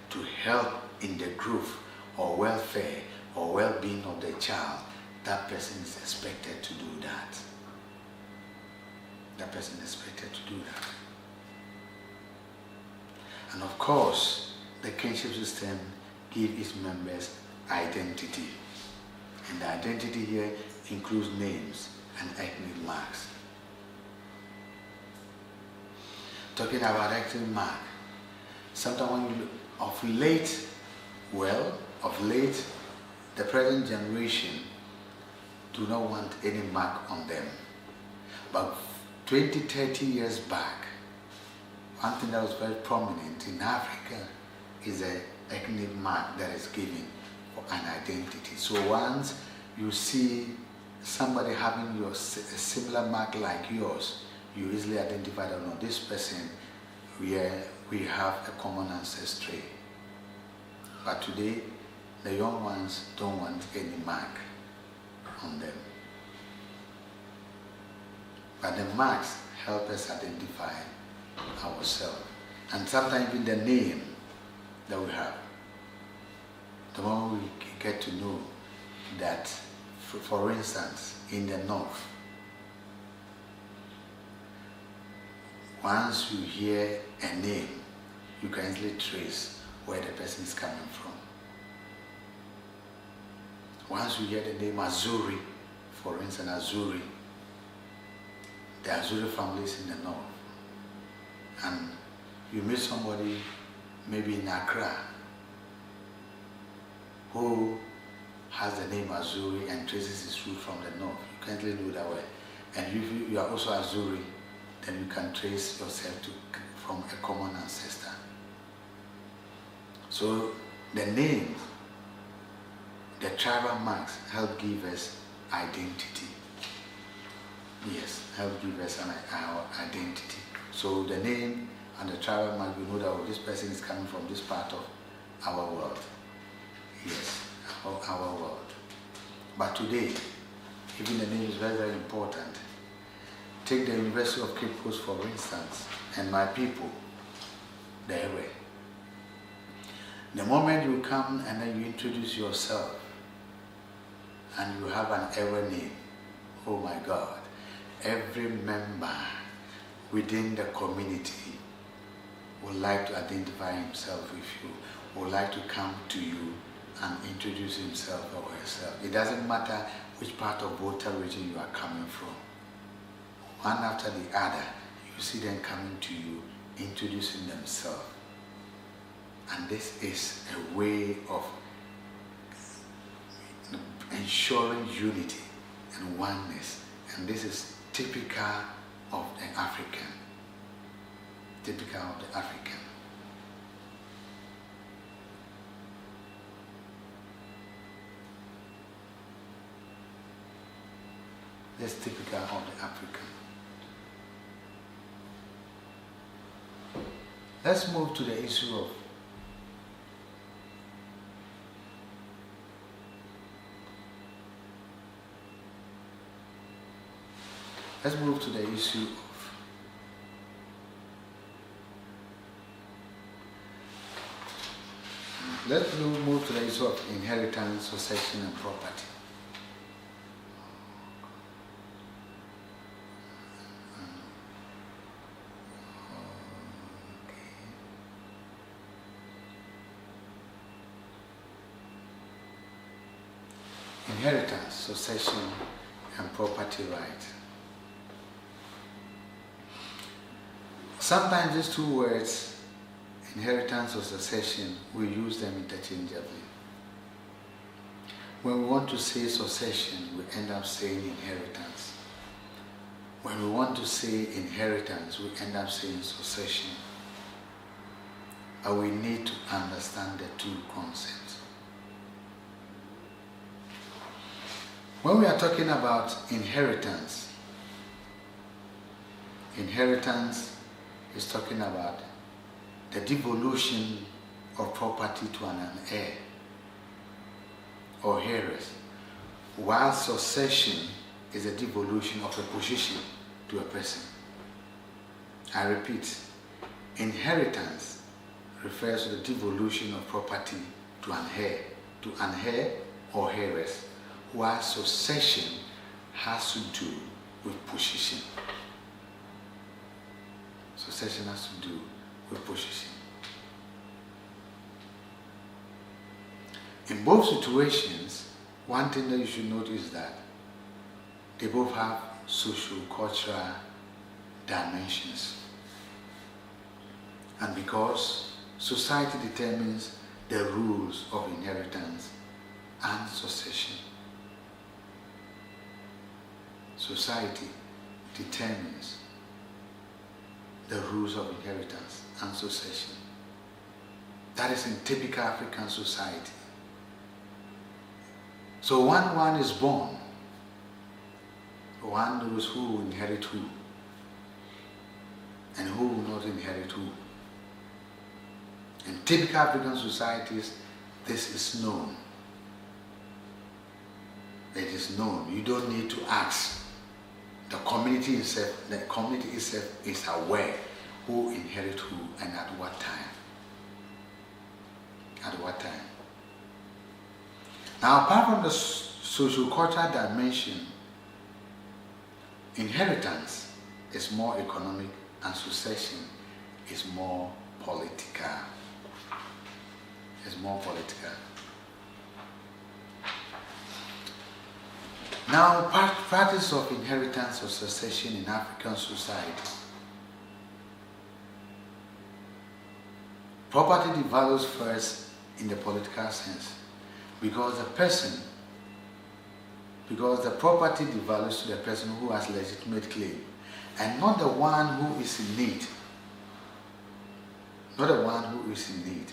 to help in the growth or welfare or well-being of the child, that person is expected to do that. That person is expected to do that. And of course, the kinship system gives its members identity. And the identity here includes names and ethnic marks. Talking about ethnic mark, sometimes when you look, of late, the present generation do not want any mark on them. But 20, 30 years back, one thing that was very prominent in Africa is an ethnic mark that is given for an identity. So once you see somebody having a similar mark like yours, you easily identify that, no, this person, we have a common ancestry. But today, the young ones don't want any mark on them. But the marks help us identify ourselves. And sometimes even the name that we have. The more we get to know that, for instance, in the north, once you hear a name, you can easily trace where the person is coming from. Once you hear the name Azuri, for instance, Azuri, the Azuri families in the north, and you meet somebody maybe in Accra who has the name Azuri and traces his root from the north, you can't really do that way. And if you are also Azuri, then you can trace yourself from a common ancestor. So the names, the tribal marks help give us identity. Yes, help give us our identity. So the name and the tribal mark, we know that, oh, this person is coming from this part of our world. Yes, our world. But today, even the name is very, very important. Take the University of Cape Coast, for instance, and my people, the Ewe. The moment you come and then you introduce yourself and you have an Ewe name, oh my God, every member within the community would like to identify himself with you, would like to come to you and introduce himself or herself. It doesn't matter which part of Volta region you are coming from. One after the other, you see them coming to you, introducing themselves. And this is a way of ensuring unity and oneness. And this is typical of the African. Typical of the African. That's typical of the African. Let's move to the issue of let's move to the issue of inheritance, succession, and property. Inheritance, succession, and property right. Sometimes these two words, inheritance or succession, we use them interchangeably. When we want to say succession, we end up saying inheritance. When we want to say inheritance, we end up saying succession. But we need to understand the two concepts. When we are talking about inheritance, inheritance is talking about the devolution of property to an heir or heirs, while succession is a devolution of a position to a person. I repeat, inheritance refers to the devolution of property to an heir or heirs, while succession has to do with position. Succession has to do with position. In both situations, one thing that you should notice is that they both have socio-cultural dimensions. And because society determines the rules of inheritance and succession. Society determines the rules of inheritance and succession. That is in typical African society. So when one is born, one knows who will inherit who and who will not inherit who. In typical African societies, this is known. It is known. You don't need to ask. The community itself is aware who inherit who and at what time. At what time. Now, apart from the socio-cultural dimension, inheritance is more economic and succession is more political. It's more political. Now, practice of inheritance or succession in African society. Property devalues first in the political sense because the property devalues to the person who has legitimate claim and not the one who is in need. Not the one who is in need.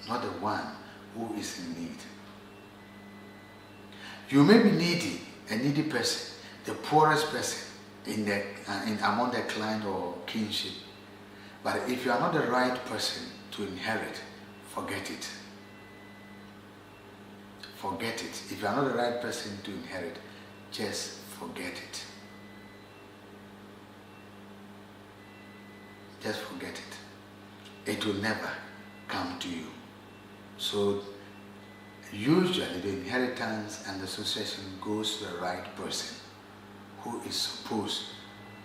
Not the one who is in need. You may be needy, a needy person, the poorest person among the client or kinship. But if you are not the right person to inherit, forget it. Forget it. If you are not the right person to inherit, just forget it. Just forget it. It will never come to you. So usually the inheritance and the succession goes to the right person who is supposed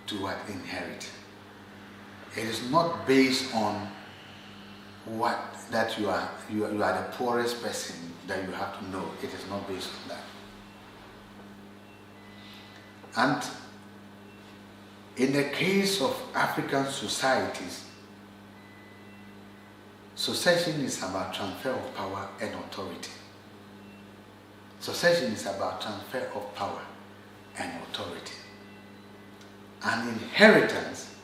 to inherit. It is not based on that you are the poorest person that you have to know. It is not based on that. And in the case of African societies, succession is about transfer of power and authority. Succession is about transfer of power and authority. And inheritance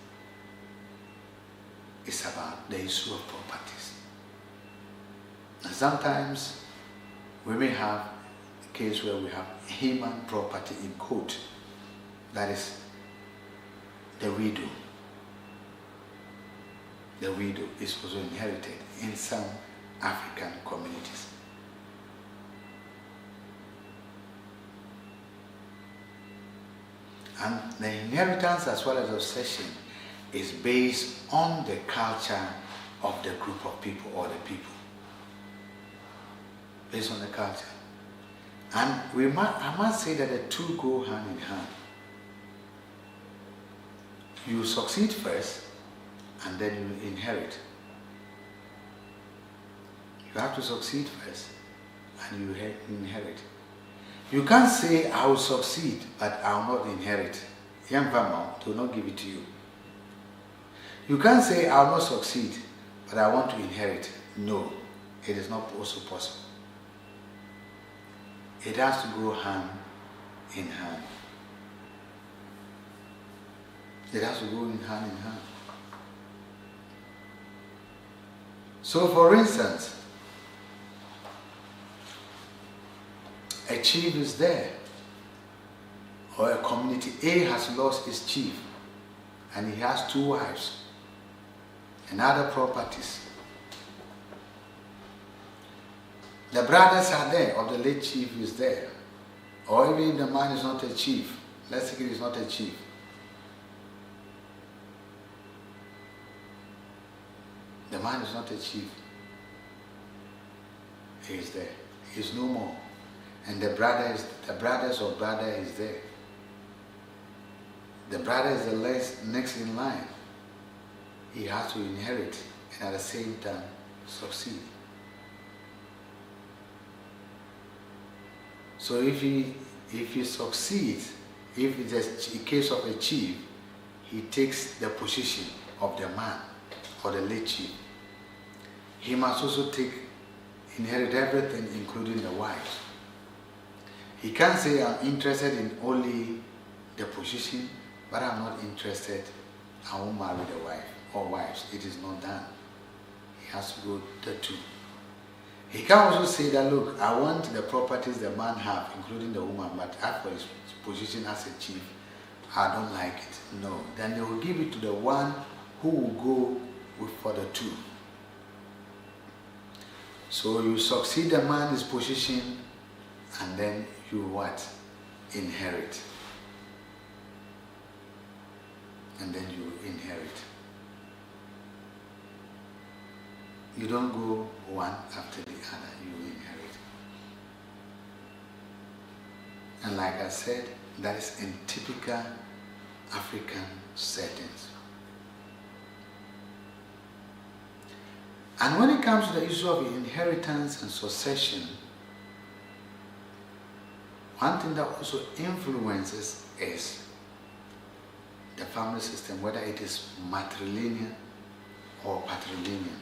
is about the issue of properties. And sometimes we may have case where we have human property in court, that is the widow. The widow is also inherited in some African communities. And the inheritance as well as succession is based on the culture of the group of people or the people. Based on the culture. And I must say that the two go hand in hand. You succeed first and then you inherit. You have to succeed first and you inherit. You can't say, I will succeed, but I will not inherit. Young farmer, they will not give it to you. You can't say, I will not succeed, but I want to inherit. No, it is not also possible. It has to go hand in hand. It has to go hand in hand. So, for instance, a chief is there, or a community A has lost its chief, and he has 2 wives and other properties. The brothers are there, or the late chief is there, or even if the man is not a chief, let's say he is not a chief. The man is not a chief. He is there. He is no more. And the brothers or brother is there. The brother is the next in line. He has to inherit and at the same time succeed. So if he succeeds, if it's a case of a chief, he takes the position of the man or the late chief. He must also inherit everything, including the wives. He can't say, I'm interested in only the position, but I'm not interested, I won't marry the wife or wives. It is not done. He has to go the 2. He can also say that, look, I want the properties the man have, including the woman, but as for his position as a chief, I don't like it. No. Then they will give it to the one who will go for the 2. So you succeed the man's position, and then you what? Inherit. And then you inherit. You don't go one after the other, you inherit. And like I said, that is in typical African settings. And when it comes to the issue of inheritance and succession, one thing that also influences is the family system, whether it is matrilineal or patrilineal.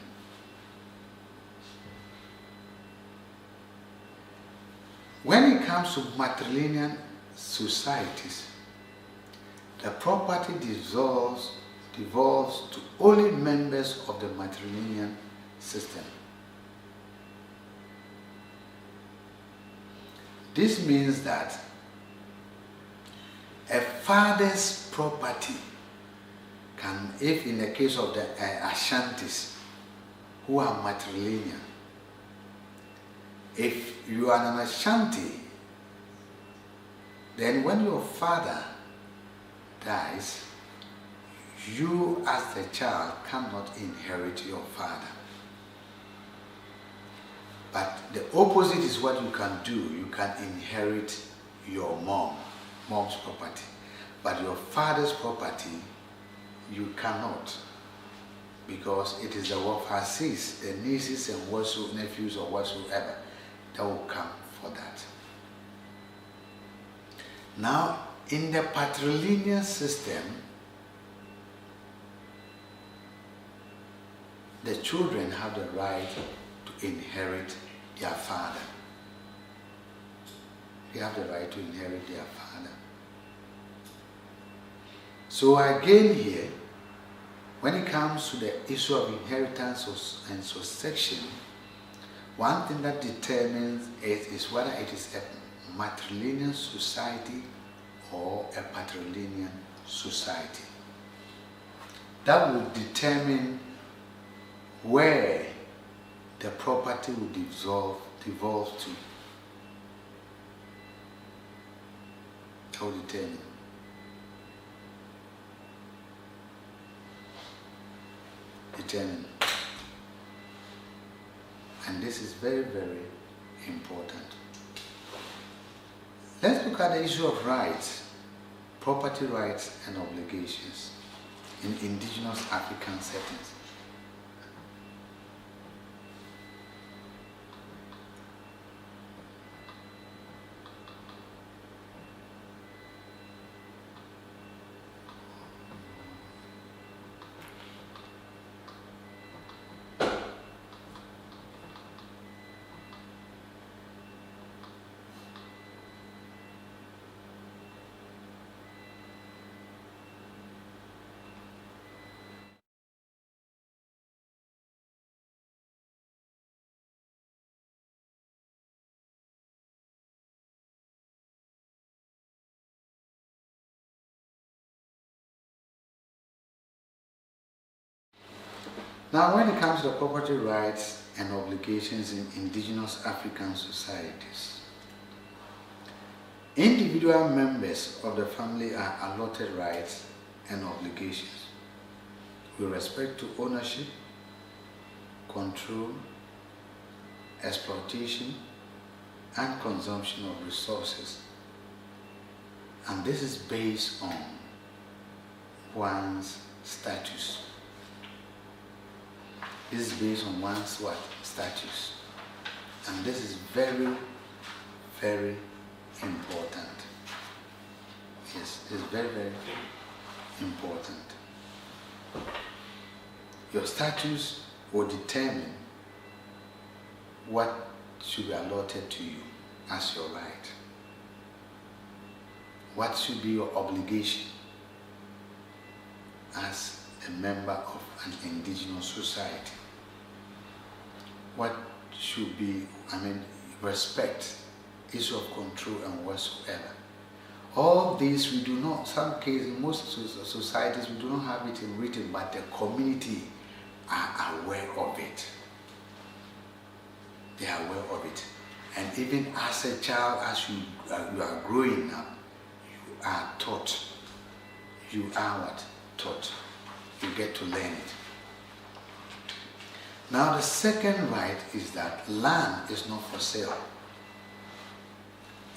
When it comes to matrilineal societies, the property devolves to only members of the matrilineal system. This means that a father's property can, if in the case of the Ashantis who are matrilineal, if you are an Ashanti, then when your father dies, you as the child cannot inherit your father. But the opposite is what you can do. You can inherit your mom's property. But your father's property, you cannot. Because it is the work of her sis, the nieces and nephews or whatsoever that will come for that. Now, in the patrilineal system, the children have the right to inherit their father. They have the right to inherit their father. So again here, when it comes to the issue of inheritance and succession, one thing that determines it is whether it is a matrilineal society or a patrilineal society. That will determine where the property will devolve to. That will determine. And this is very, very important. Let's look at the issue of rights, property rights and obligations in indigenous African settings. Now, when it comes to the property rights and obligations in indigenous African societies, individual members of the family are allotted rights and obligations with respect to ownership, control, exploitation, and consumption of resources. And this is based on one's status. This is based on one's what? Status. And this is very, very important. Yes, this is very, very important. Your status will determine what should be allotted to you as your right. What should be your obligation as a member of an indigenous society? What should be, respect, issue of control and whatsoever. All these we do not, some cases, in most societies we do not have it written, but the community are aware of it. They are aware of it. And even as a child, as you are growing up, you are taught. You are what? Taught. You get to learn it. Now the second right is that land is not for sale.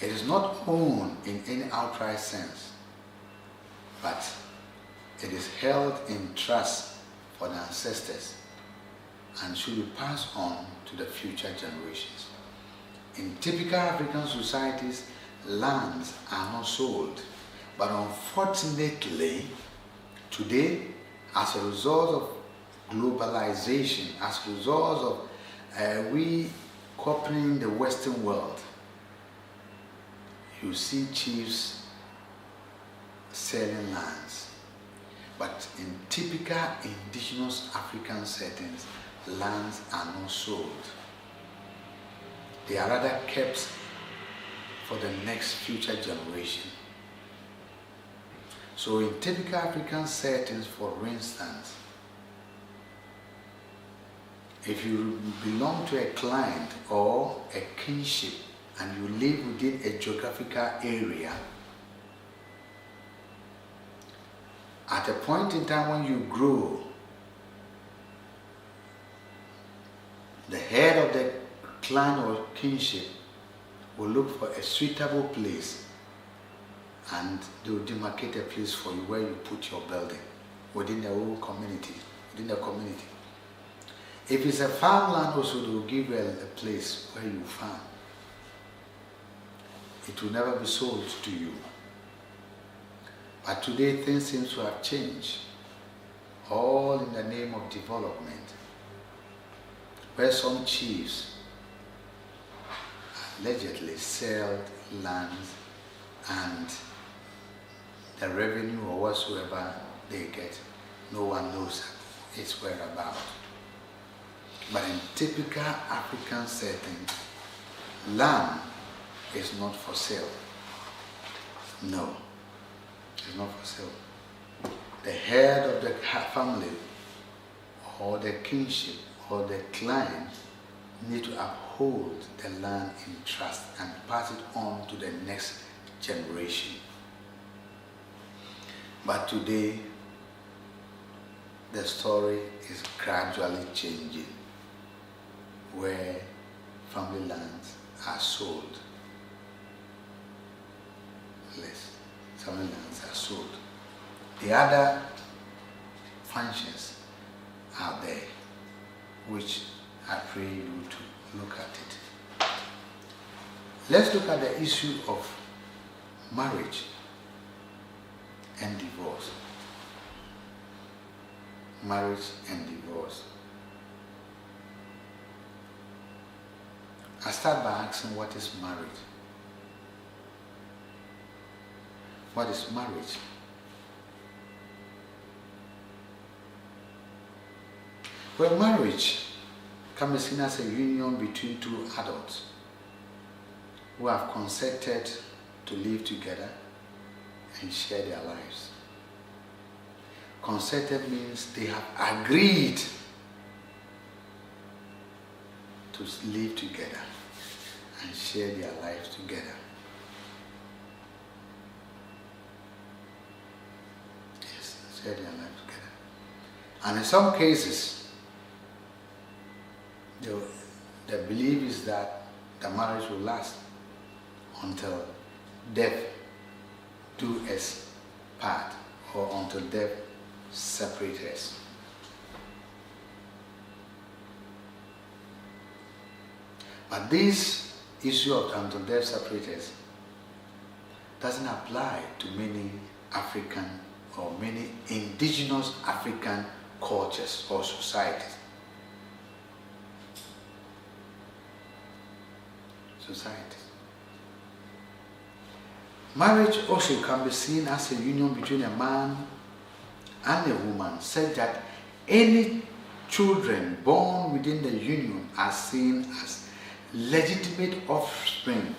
It is not owned in any outright sense, but it is held in trust for the ancestors and should be passed on to the future generations. In typical African societies, lands are not sold, but unfortunately, today, as a result of globalization, as a result of we copying the Western world, you see chiefs selling lands. But in typical indigenous African settings, lands are not sold. They are rather kept for the next future generation. So in typical African settings, for instance, if you belong to a client or a kinship and you live within a geographical area, at a point in time when you grow, the head of the clan or kinship will look for a suitable place and they will demarcate a place for you where you put your building within the whole community, within the community. If it's a farmland also, they will give you a place where you farm. It will never be sold to you. But today things seem to have changed, all in the name of development, where some chiefs allegedly sell lands and the revenue or whatsoever they get, no one knows its whereabouts. But in typical African settings, land is not for sale. No, it's not for sale. The head of the family or the kinship or the clan need to uphold the land in trust and pass it on to the next generation. But today, the story is gradually changing, where family lands are sold. Less family lands are sold. The other functions are there, which I pray you to look at it. Let's look at the issue of marriage and divorce. Marriage and divorce. I start by asking, what is marriage? What is marriage? Well, marriage can be seen as a union between two adults who have consented to live together and share their lives. Consented means they have agreed to live together and share their lives together. Yes, share their lives together. And in some cases, the belief is that the marriage will last until death do us part, or until death separate us. But this issue of until death separate us doesn't apply to many African or many indigenous African cultures or societies. Marriage also can be seen as a union between a man and a woman, such that any children born within the union are seen as legitimate offspring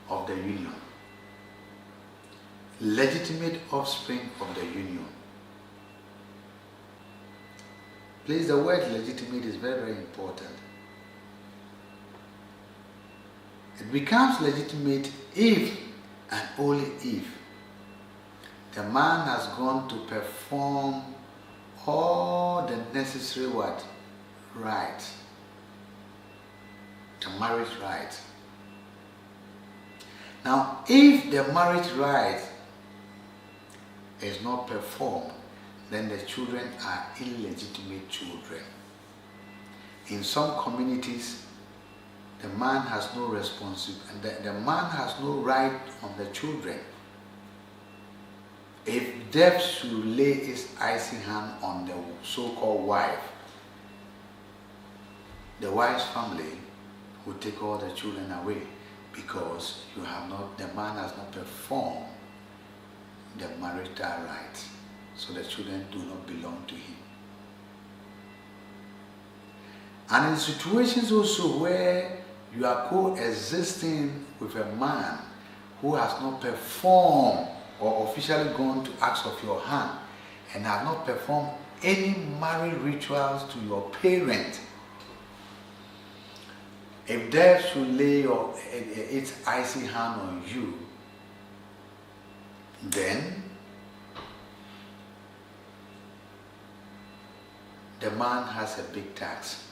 of the union. Legitimate offspring of the union. Please, the word legitimate is very, very important. It becomes legitimate if and only if the man has gone to perform all the necessary rites, the marriage rite. Now, if the marriage rite is not performed, then the children are illegitimate children. In some communities, the man has no responsibility, the man has no right on the children. If death should lay its icy hand on the so-called wife, the wife's family will take all the children away, because the man has not performed the marital rites, so the children do not belong to him. And in situations also where you are coexisting with a man who has not performed or officially gone to ask of your hand and have not performed any marriage rituals to your parent, if death should lay its icy hand on you, then the man has a big tax.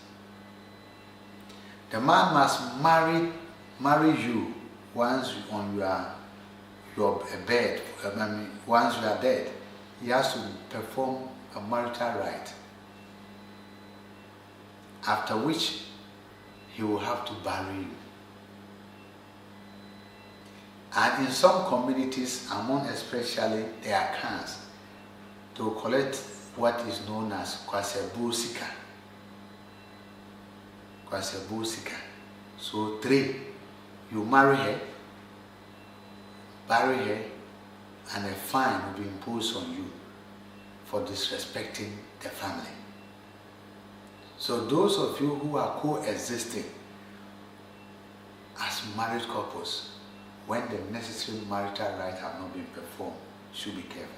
The man must marry you once on your bed. Once you are dead, he has to perform a marital rite. After which, he will have to bury you. And in some communities, among especially the Akans, they will collect what is known as kwasebusika. Kwasebusika. So 3, you marry her, bury her, and a fine will be imposed on you for disrespecting the family. So those of you who are coexisting as married couples, when the necessary marital rites have not been performed, should be careful.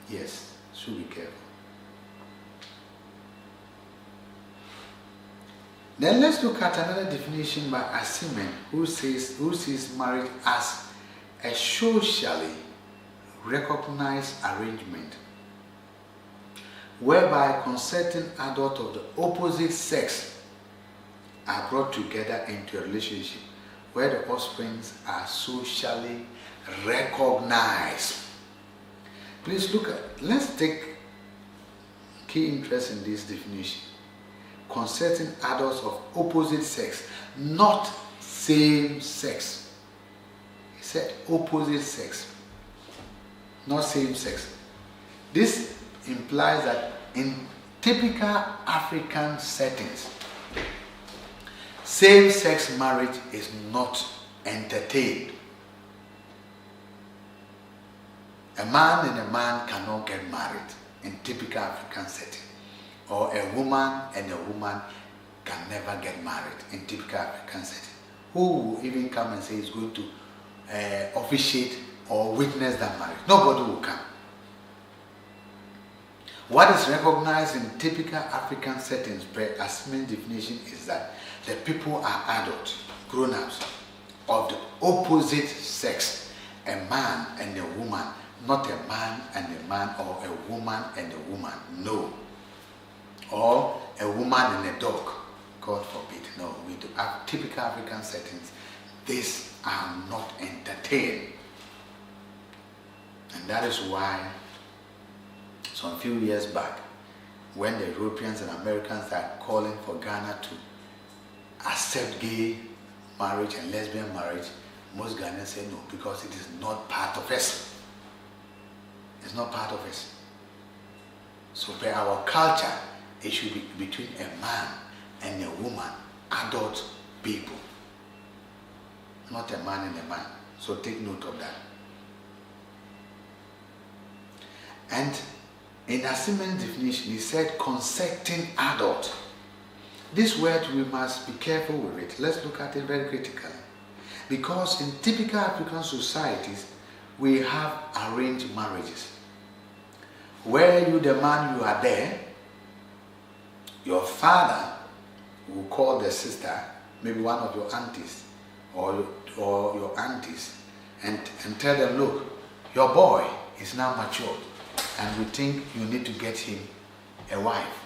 Yes, should be careful. Then let's look at another definition by Asimen, who sees marriage as a socially recognized arrangement whereby consenting adults of the opposite sex are brought together into a relationship where the offsprings are socially recognized. Please let's take key interest in this definition. Consenting adults of opposite sex, not same sex. He said opposite sex, not same sex. This implies that in typical African settings, same-sex marriage is not entertained. A man and a man cannot get married in typical African setting, or a woman and a woman can never get married in typical African setting. Who will even come and say he's going to officiate or witness that marriage? Nobody will come. What is recognized in typical African settings per Asimen's definition is that the people are adults, grown-ups, of the opposite sex, a man and a woman, not a man and a man or a woman and a woman, no. Or a woman and a dog, God forbid, no. We do have typical African settings, these are not entertained. And that is why some few years back, when the Europeans and Americans are calling for Ghana to accept gay marriage and lesbian marriage, most Ghanaians say no, because it is not part of us. It's not part of us. So by our culture, it should be between a man and a woman, adult people. Not a man and a man. So take note of that. And in Asimen's definition, he said consenting adult. This word, we must be careful with it. Let's look at it very critically. Because in typical African societies, we have arranged marriages. Where you, the man, you are there, your father will call the sister, maybe one of your aunties, or your aunties, and tell them, look, your boy is now mature, and we think you need to get him a wife.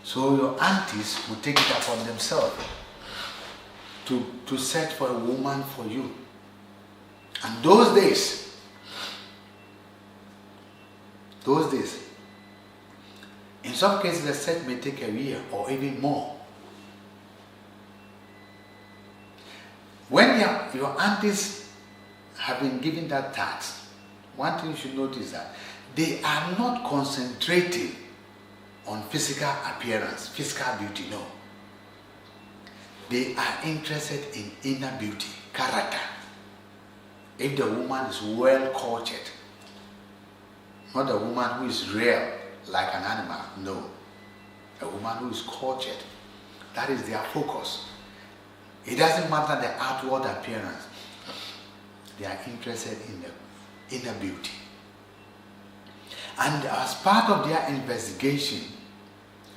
So your aunties will take it upon themselves to search for a woman for you. And those days, in some cases the search may take a year or even more. When your aunties have been given that task, one thing you should notice that they are not concentrating on physical appearance, physical beauty, no. They are interested in inner beauty, character. If the woman is well cultured, not a woman who is real like an animal, no. A woman who is cultured, that is their focus. It doesn't matter the outward appearance. They are interested in the inner beauty. And as part of their investigation,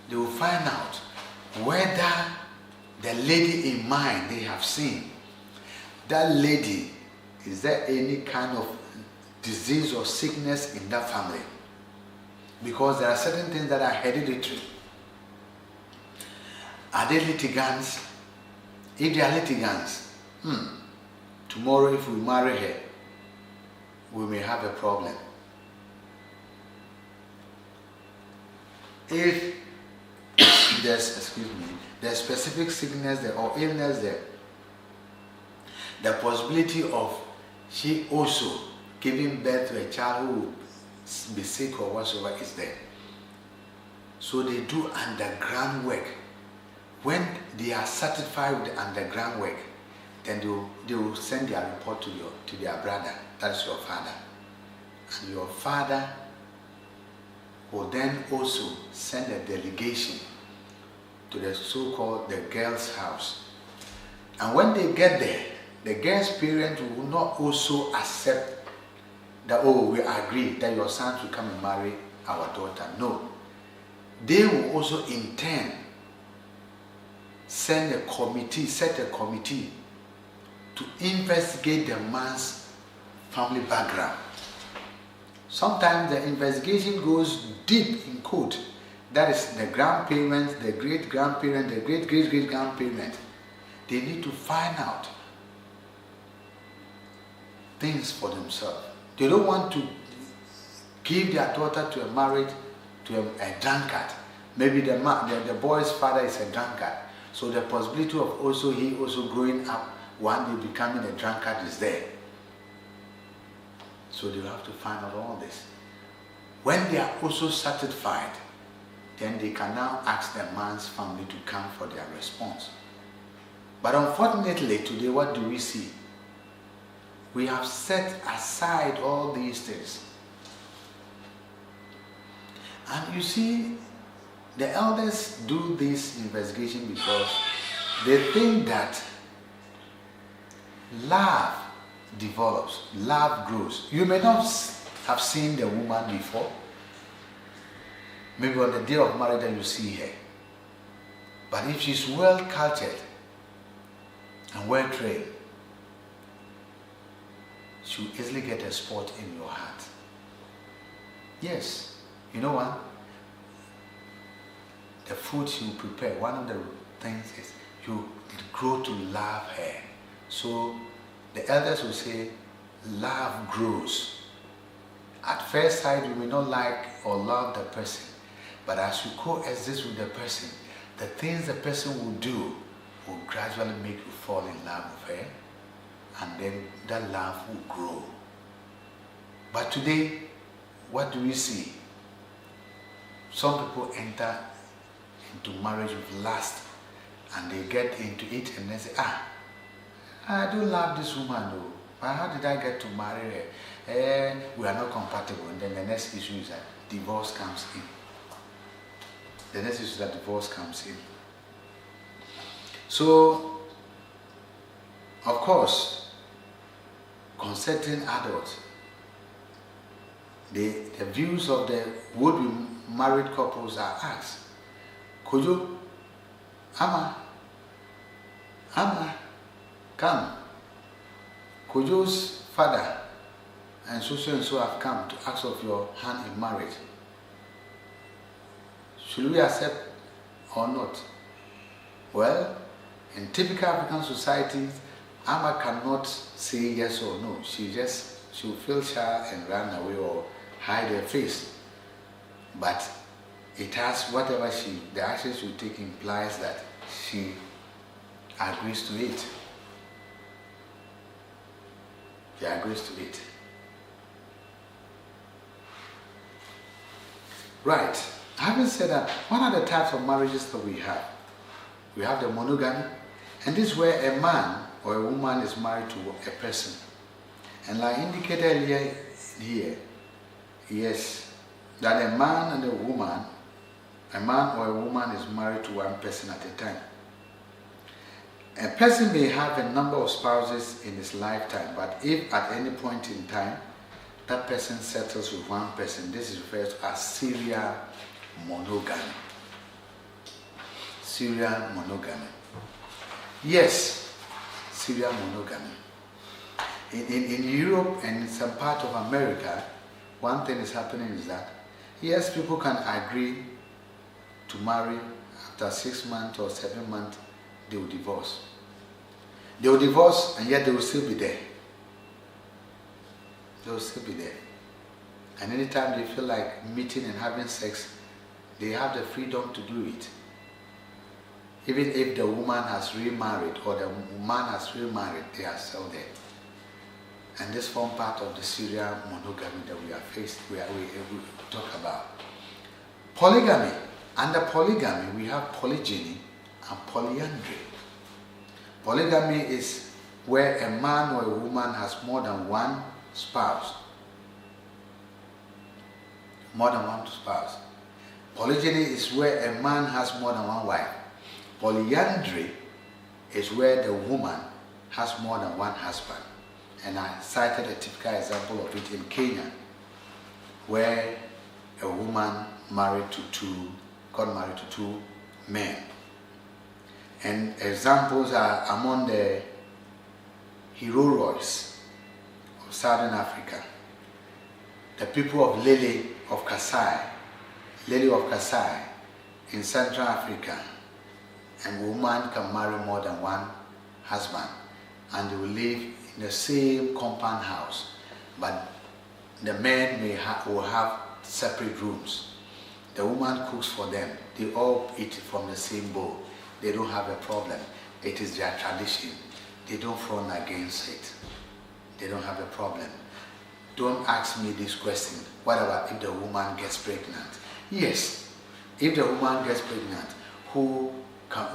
they will find out whether the lady in mind they have seen, that lady, is there any kind of disease or sickness in that family? Because there are certain things that are hereditary. Are they litigants? If they are litigants, tomorrow if we marry her, we may have a problem. If there's specific sickness there or illness there, the possibility of she also giving birth to a child who will be sick or whatsoever is there. So they do underground work. When they are satisfied with the underground work, then they will send their report to their brother, that's your father. And your father will then also send a delegation to the so-called the girl's house And when they get there, the girl's parents will not also accept that, oh, we agree that your son will come and marry our daughter. No. They will also in turn set a committee to investigate the man's family background. Sometimes the investigation goes deep in court. That is the grandparents, the great-grandparents, the great-great-great-grandparents. They need to find out things for themselves. They don't want to give their daughter to a marriage to a drunkard. Maybe the boy's father is a drunkard. So the possibility of he also growing up one day becoming a drunkard is there. So they have to find out all this. When they are also satisfied, then they can now ask the man's family to come for their response. But unfortunately today, what do we see? We have set aside all these things. And you see, the elders do this investigation because they think that love develops, love grows. You may not have seen the woman before. Maybe on the day of marriage that you see her. But if she's well cultured and well trained, she'll easily get a spot in your heart. Yes, you know what? The food she will prepare, one of the things is you grow to love her. So the elders will say, love grows. At first sight, you may not like or love the person, but as you coexist with the person, the things the person will do will gradually make you fall in love with her, and then that love will grow. But today, what do we see? Some people enter into marriage with lust, and they get into it and they say, I do love this woman though, but how did I get to marry her? We are not compatible. And then the next issue is that divorce comes in. The next issue is that divorce comes in. So, of course, consenting adults, the views of the would-be married couples are asked. Kojo, Ama, come. Kojo's father and so have come to ask of your hand in marriage. Should we accept or not? Well, in typical African societies, Ama cannot say yes or no. She'll feel shy and run away or hide her face. But it has whatever the action she will take implies that she agrees to it. She agrees to it. Right. Having said that, what are the types of marriages that we have? We have the monogamy, and this is where a man or a woman is married to a person. And like indicated earlier here, yes, that a man and a woman, a man or a woman is married to one person at a time. A person may have a number of spouses in his lifetime, but if at any point in time that person settles with one person, this is referred to as serial monogamy. Serial monogamy. Yes, serial monogamy. In Europe and in some part of America, one thing is happening is that, yes, people can agree to marry. After 6 months or 7 months, they will divorce. They will divorce, and yet they will still be there. They will still be there. And anytime they feel like meeting and having sex, they have the freedom to do it. Even if the woman has remarried or the man has remarried, they are still there. And this forms part of the serial monogamy that we are faced, we talk about. Polygamy. Under polygamy, we have polygyny and polyandry. Polygamy is where a man or a woman has more than one spouse. More than one spouse. Polygyny is where a man has more than one wife. Polyandry is where the woman has more than one husband. And I cited a typical example of it in Kenya, where a woman got married to two men. And examples are among the Herorois of Southern Africa, the people of Lele of Kasai in Central Africa. And a woman can marry more than one husband, and they will live in the same compound house, but the men will have separate rooms. The woman cooks for them. They all eat from the same bowl. They don't have a problem. It is their tradition. They don't frown against it. They don't have a problem. Don't ask me this question. What about if the woman gets pregnant? Yes, if the woman gets pregnant, who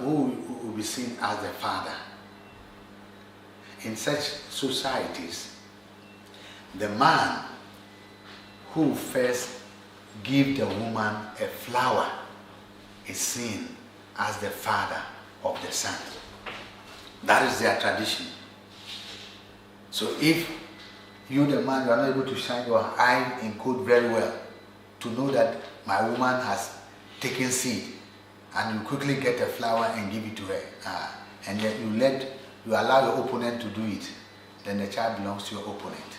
will be seen as the father? In such societies, the man who first gives the woman a flower is seen as the father of the son. That is their tradition. So if you, the man, you are not able to shine your eye in code very well to know that my woman has taken seed, and you quickly get a flower and give it to her, and yet you allow your opponent to do it, then the child belongs to your opponent,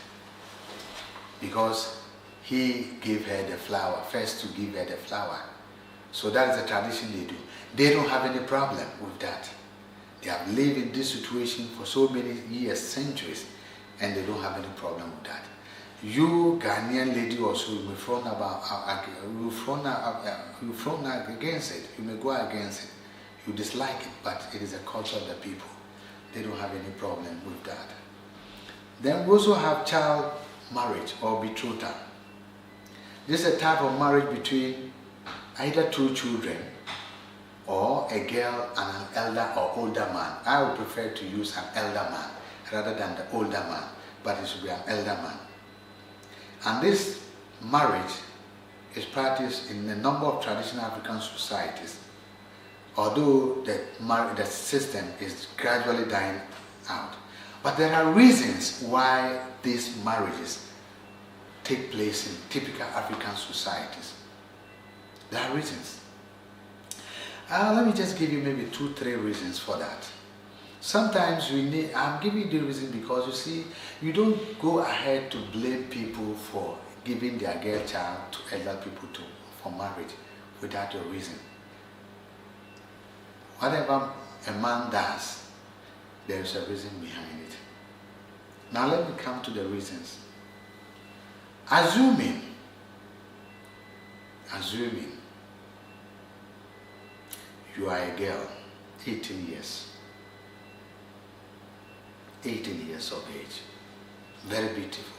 because he gave her the flower, first to give her the flower. So that is the tradition they do. They don't have any problem with that. They have lived in this situation for so many years, centuries, and they don't have any problem with that. You Ghanaian lady also, you may frown against it. You may go against it. You dislike it, but it is a culture of the people. They don't have any problem with that. Then we also have child marriage or betrothal. This is a type of marriage between either two children or a girl and an elder or older man. I would prefer to use an elder man rather than the older man, but it should be an elder man. And this marriage is practiced in a number of traditional African societies, although the system is gradually dying out. But there are reasons why these marriages take place in typical African societies. There are reasons. Let me just give you maybe 2-3 reasons for that. Sometimes I'm giving you the reason because you see, you don't go ahead to blame people for giving their girl child to elder people for marriage without a reason. Whatever a man does, there is a reason behind it. Now let me come to the reasons. Assuming you are a girl, 18 years of age, very beautiful,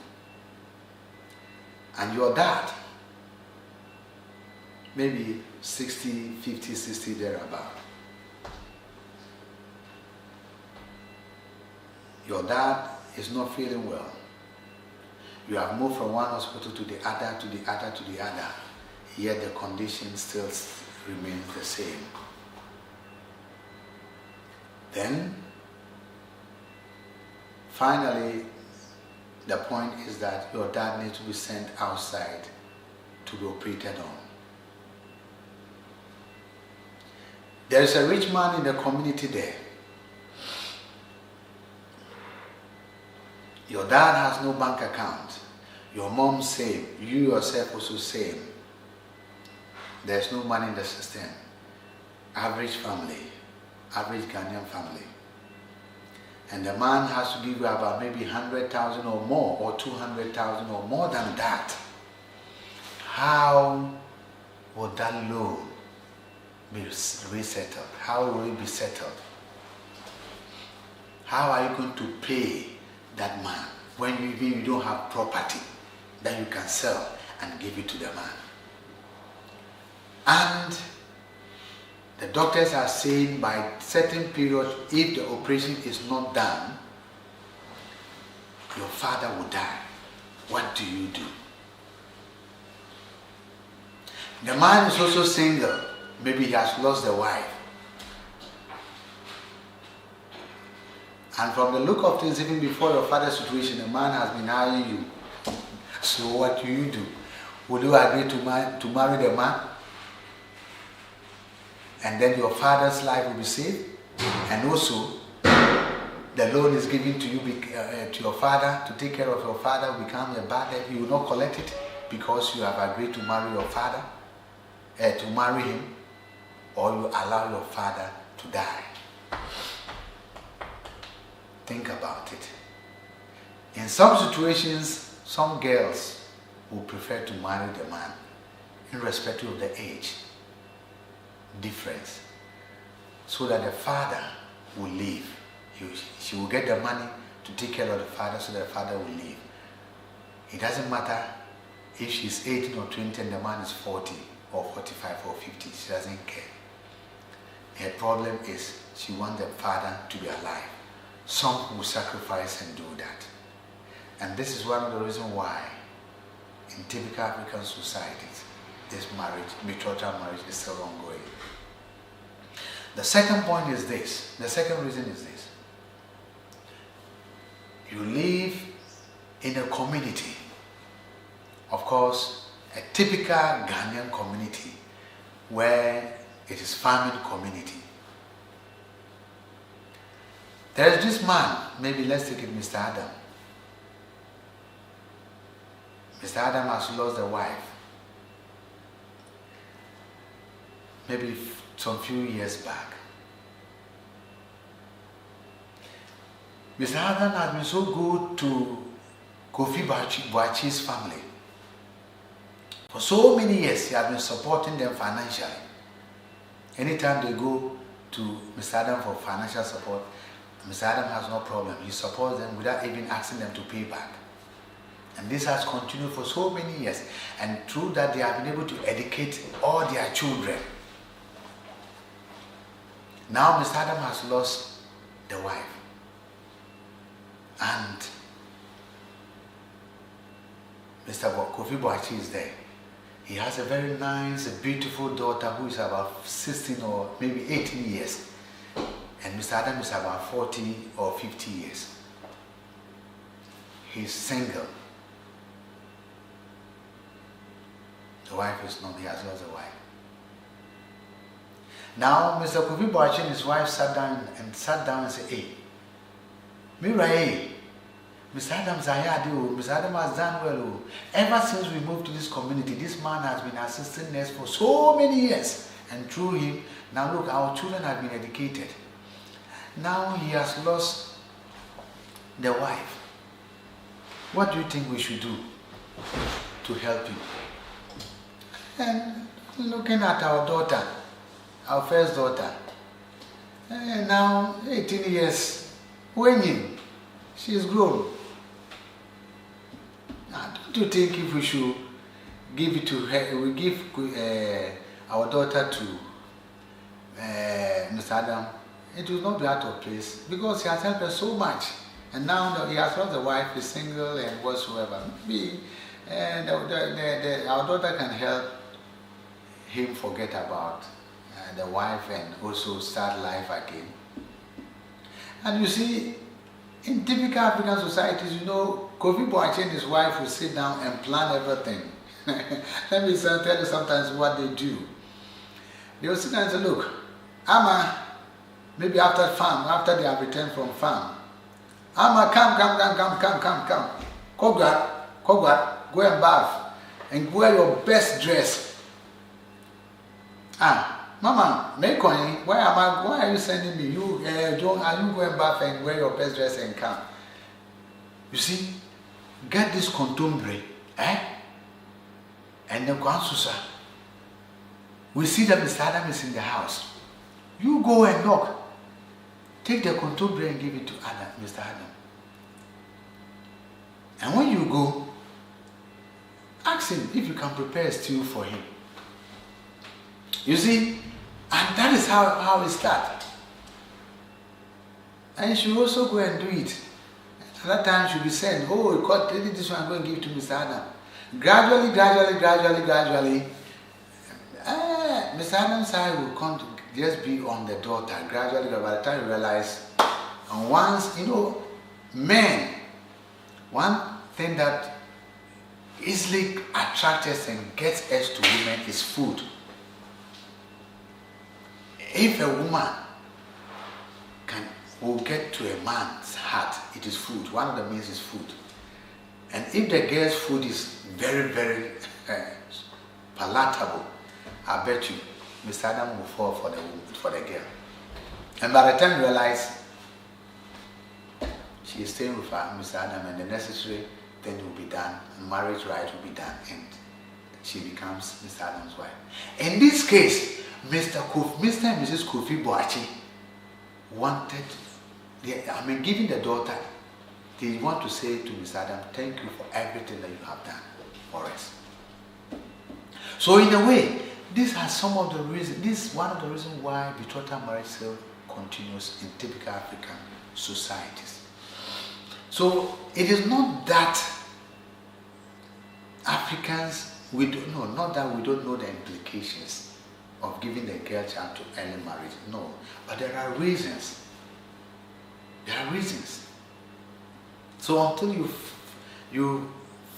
and your dad, maybe 60, 50, 60 thereabout. Your dad is not feeling well. You have moved from one hospital to the other, yet the condition still remains the same. Then, finally, the point is that your dad needs to be sent outside to be operated on. There is a rich man in the community there. Your dad has no bank account. Your mom same. You yourself also same. There's no money in the system. Average family. Average Ghanaian family. And the man has to give you about maybe 100,000 or more, or 200,000 or more than that. How will that loan be resettled? How will it be settled? How are you going to pay that man when you don't have property that you can sell and give it to the man? And the doctors are saying by certain period, if the operation is not done, your father will die. What do you do? The man is also single. Maybe he has lost the wife. And from the look of things, even before your father's situation, a man has been eyeing you. So what do? Would you agree to marry the man? And then your father's life will be saved? And also, the loan is given to you, to your father, to take care of your father, will become a bad debt. You will not collect it because you have agreed to marry your father, to marry him, or you allow your father to die. Think about it. In some situations, some girls will prefer to marry the man, irrespective of the age difference, so that the father will leave. She will get the money to take care of the father, so the father will leave. It doesn't matter if she's 18 or 20 and the man is 40 or 45 or 50. She doesn't care. Her problem is she wants the father to be alive. Some will sacrifice and do that. And this is one of the reasons why in typical African societies, this marriage, betrothal marriage, is still ongoing. The second point is this. The second reason is this. You live in a community, of course, a typical Ghanaian community where it is farming community. There is this man, maybe let's take it Mr. Adam. Mr. Adam has lost a wife. Maybe some few years back. Mr. Adam has been so good to Kofi Boachi's family. For so many years, he has been supporting them financially. Anytime they go to Mr. Adam for financial support, Mr. Adam has no problem. He supports them without even asking them to pay back. And this has continued for so many years. And through that, they have been able to educate all their children. Now, Mr. Adam has lost the wife. And Mr. Kofi Boachi is there. He has a very nice, a beautiful daughter who is about 16 or maybe 18 years. And Mr. Adam is about 40 or 50 years. He's single. The wife is not, he has lost the wife. Now, Mr. Kofi Boachi and his wife sat down and said, hey, Mira, Mr. Adam's Mr. Adam has done well. Ever since we moved to this community, this man has been assisting us for so many years. And through him, now look, our children have been educated. Now he has lost the wife. What do you think we should do to help him? And looking at our daughter, our first daughter, now 18 years, when she's grown. Now, don't you think if we should give it to her, we give our daughter to Mr. Adam, it will not be out of place because he has helped us so much. And now he has lost the wife, he's single and whatsoever. Our daughter can help him forget about the wife and also start life again. And you see, in typical African societies, you know, Kofi Boachi and his wife will sit down and plan everything. Let me tell you sometimes what they do. They will sit down and say, look, Ama, maybe after they have returned from farm, Ama, come. Kogwa, go and bath and wear your best dress. Mama, why are you sending me? Are you going back and wear your best dress and come? You see, get this contemporary, and then Kwansusa. We see that Mr. Adam is in the house. You go and knock. Take the contemporary and give it to Mr. Adam. And when you go, ask him if you can prepare a stew for him. You see, and that is how it starts. And you should also go and do it. At that time, you should be saying, oh, God, this one I'm going to give it to Mr. Adam. Gradually, Mr. Adam's eye will come to just be on the daughter. Gradually, by the time you realize, And once, men, one thing that easily attracts us and gets us to women is food. If a woman will get to a man's heart, it is food. One of the means is food. And if the girl's food is very, very palatable, I bet you Mr. Adam will fall for the girl. And by the time you realize she is staying with Mr. Adam, and the necessary thing will be done, and marriage right will be done, and she becomes Mr. Adam's wife. In this case, Mr. and Mrs. Kofi Boachi wanted, giving the daughter, they want to say to Mr. Adam, thank you for everything that you have done for us. So in a way, these are some of the reasons, this is one of the reasons why betrothal marriage still continues in typical African societies. So it is not that Africans, not that we don't know the implications of giving the girl child to early marriage, no, but there are reasons. There are reasons. So until you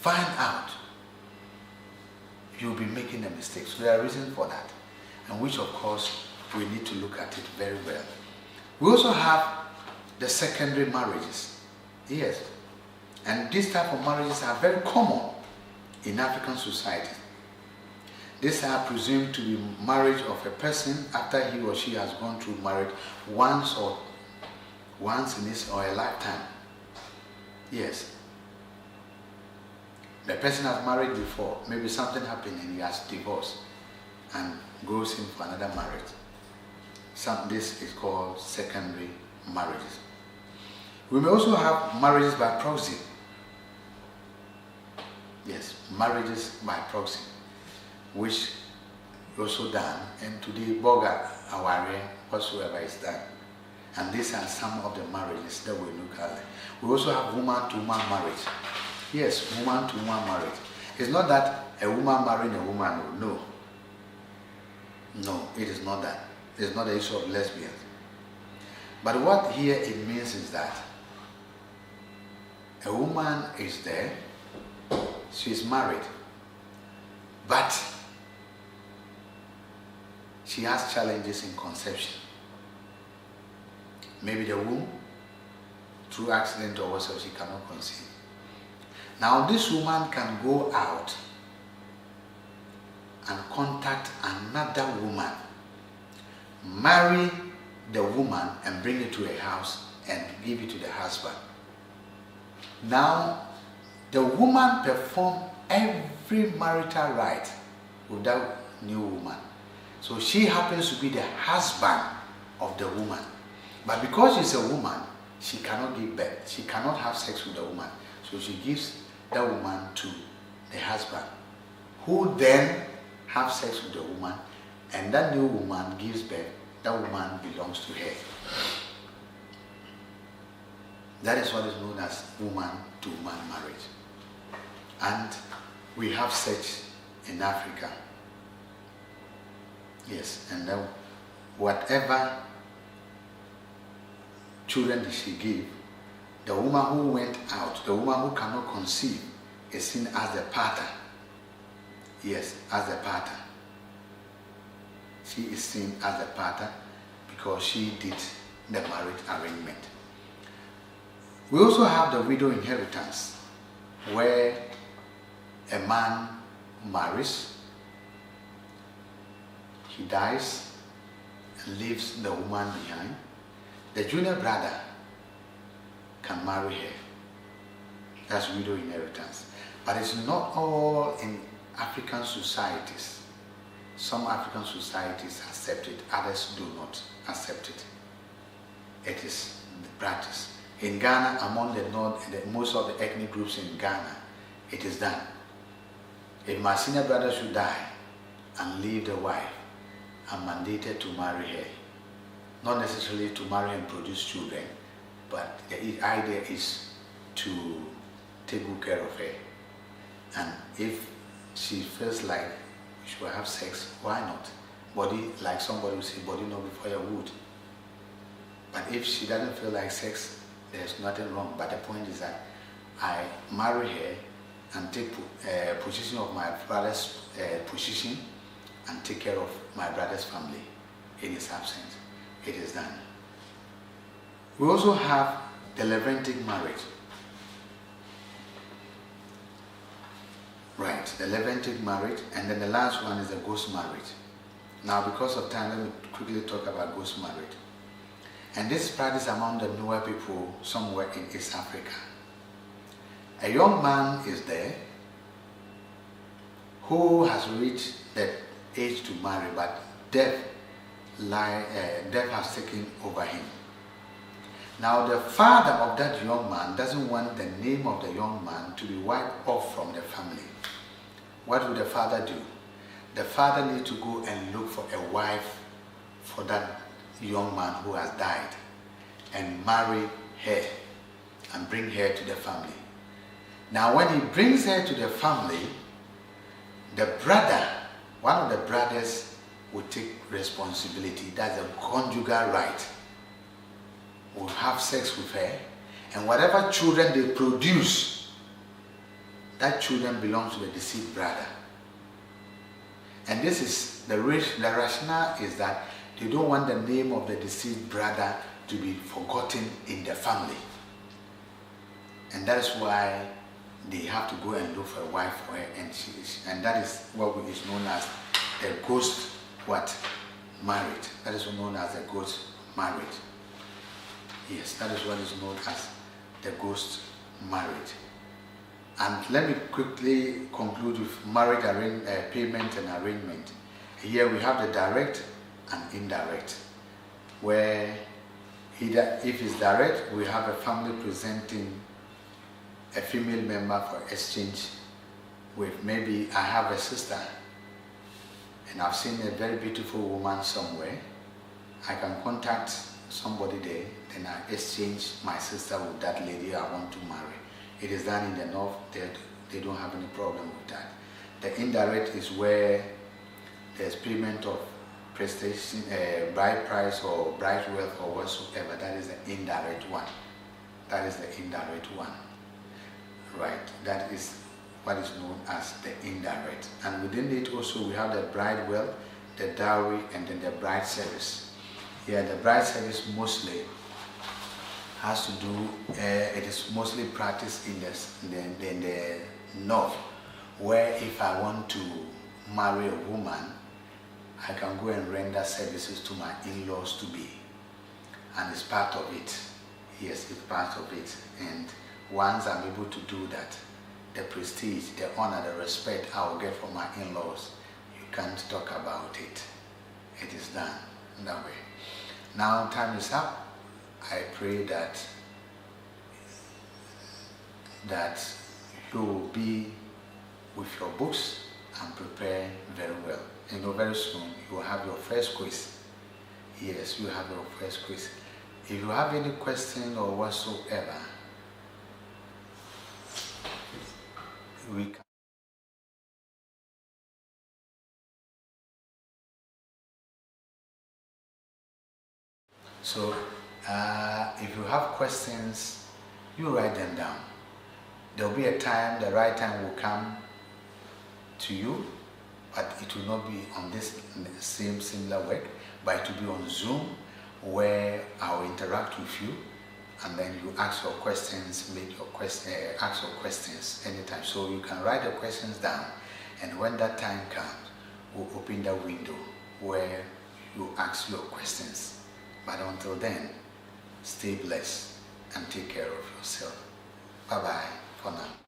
find out, you'll be making a mistake. So there are reasons for that, and which of course we need to look at it very well. We also have the secondary marriages. Yes, and these type of marriages are very common in African society. These are presumed to be marriage of a person after he or she has gone through marriage once in his or a lifetime. Yes. The person has married before, maybe something happened and he has divorced and goes in for another marriage. This is called secondary marriages. We may also have marriages by proxy. Yes, marriages by proxy, which also done, and today Boga, Aware, whatsoever is done. And these are some of the marriages that we look at. We also have woman-to-woman marriage. Yes, woman-to-woman marriage. It's not that a woman marrying a woman, no. No, it is not that. It's not the issue of lesbians. But what here it means is that a woman is there, she is married, but she has challenges in conception. Maybe the womb, through accident or whatsoever, she cannot conceive. Now this woman can go out and contact another woman, marry the woman and bring it to a house and give it to the husband. Now the woman performs every marital right with that new woman. So she happens to be the husband of the woman. But because she's a woman, she cannot give birth. She cannot have sex with the woman. So she gives the woman to the husband, who then have sex with the woman, and that new woman gives birth. That woman belongs to her. That is what is known as woman-to-woman marriage. And we have such in Africa. Yes, and then whatever children did she give, the woman who went out, the woman who cannot conceive, is seen as the pater. Yes, as the pater. She is seen as the pater because she did the marriage arrangement. We also have the widow inheritance, where a man marries, he dies and leaves the woman behind. The junior brother can marry her. That's widow inheritance. But it's not all in African societies. Some African societies accept it, others do not accept it. It is the practice. In Ghana, among most of the ethnic groups in Ghana, it is done. If my senior brother should die and leave the wife, I'm mandated to marry her. Not necessarily to marry and produce children, but the idea is to take good care of her. And if she feels like she will have sex, why not? Body, like somebody will say, body not before your wood. But if she doesn't feel like sex, there's nothing wrong. But the point is that I marry her and take position of my brother's position and take care of my brother's family in his absence. It is done. We also have the Leventic marriage. Right, the Leventic marriage, and then the last one is the ghost marriage. Now, because of time, let me quickly talk about ghost marriage. And this practice among the newer people somewhere in East Africa. A young man is there who has reached the age to marry, but death has taken over him. Now, the father of that young man doesn't want the name of the young man to be wiped off from the family. What will the father do? The father needs to go and look for a wife for that young man who has died and marry her and bring her to the family. Now, when he brings her to the family, the brother, one of the brothers, will take responsibility. That's a conjugal right. Will have sex with her, and whatever children they produce, that children belongs to the deceased brother. And this is the rationale is that they don't want the name of the deceased brother to be forgotten in the family. And that is why they have to go and look for a wife for her, and that is what is known as the ghost marriage. That is known as the ghost marriage. Yes, that is what is known as the ghost marriage. And let me quickly conclude with marriage payment and arrangement. Here we have the direct and indirect, where if it's direct, we have a family presenting a female member for exchange with, maybe I have a sister and I've seen a very beautiful woman somewhere. I can contact somebody there, then I exchange my sister with that lady I want to marry. It is done in the north. They don't have any problem with that. The indirect is where there's payment of prestation, bride price or bride wealth or whatsoever. That is the indirect one. That is the indirect one. Right, that is what is known as the indirect. And within it also we have the bride wealth, the dowry, and then the bride service. Here the bride service mostly has to do, it is mostly practiced in the north, where if I want to marry a woman, I can go and render services to my in-laws to be, and it's part of it. Yes, it's part of it. And once I'm able to do that, the prestige, the honor, the respect I will get from my in-laws, you can't talk about it. It is done that way. Now time is up. I pray that you will be with your books and prepare very well. You know, very soon you will have your first quiz. Yes, you have your first quiz. If you have any question or whatsoever, we can. So, if you have questions, you write them down. There will be a time, the right time will come to you, but it will not be on this similar work, but it will be on Zoom, where I will interact with you, and then you ask your questions, ask your questions anytime. So you can write the questions down, and when that time comes, we'll open the window where you ask your questions. But until then, stay blessed and take care of yourself. Bye-bye for now.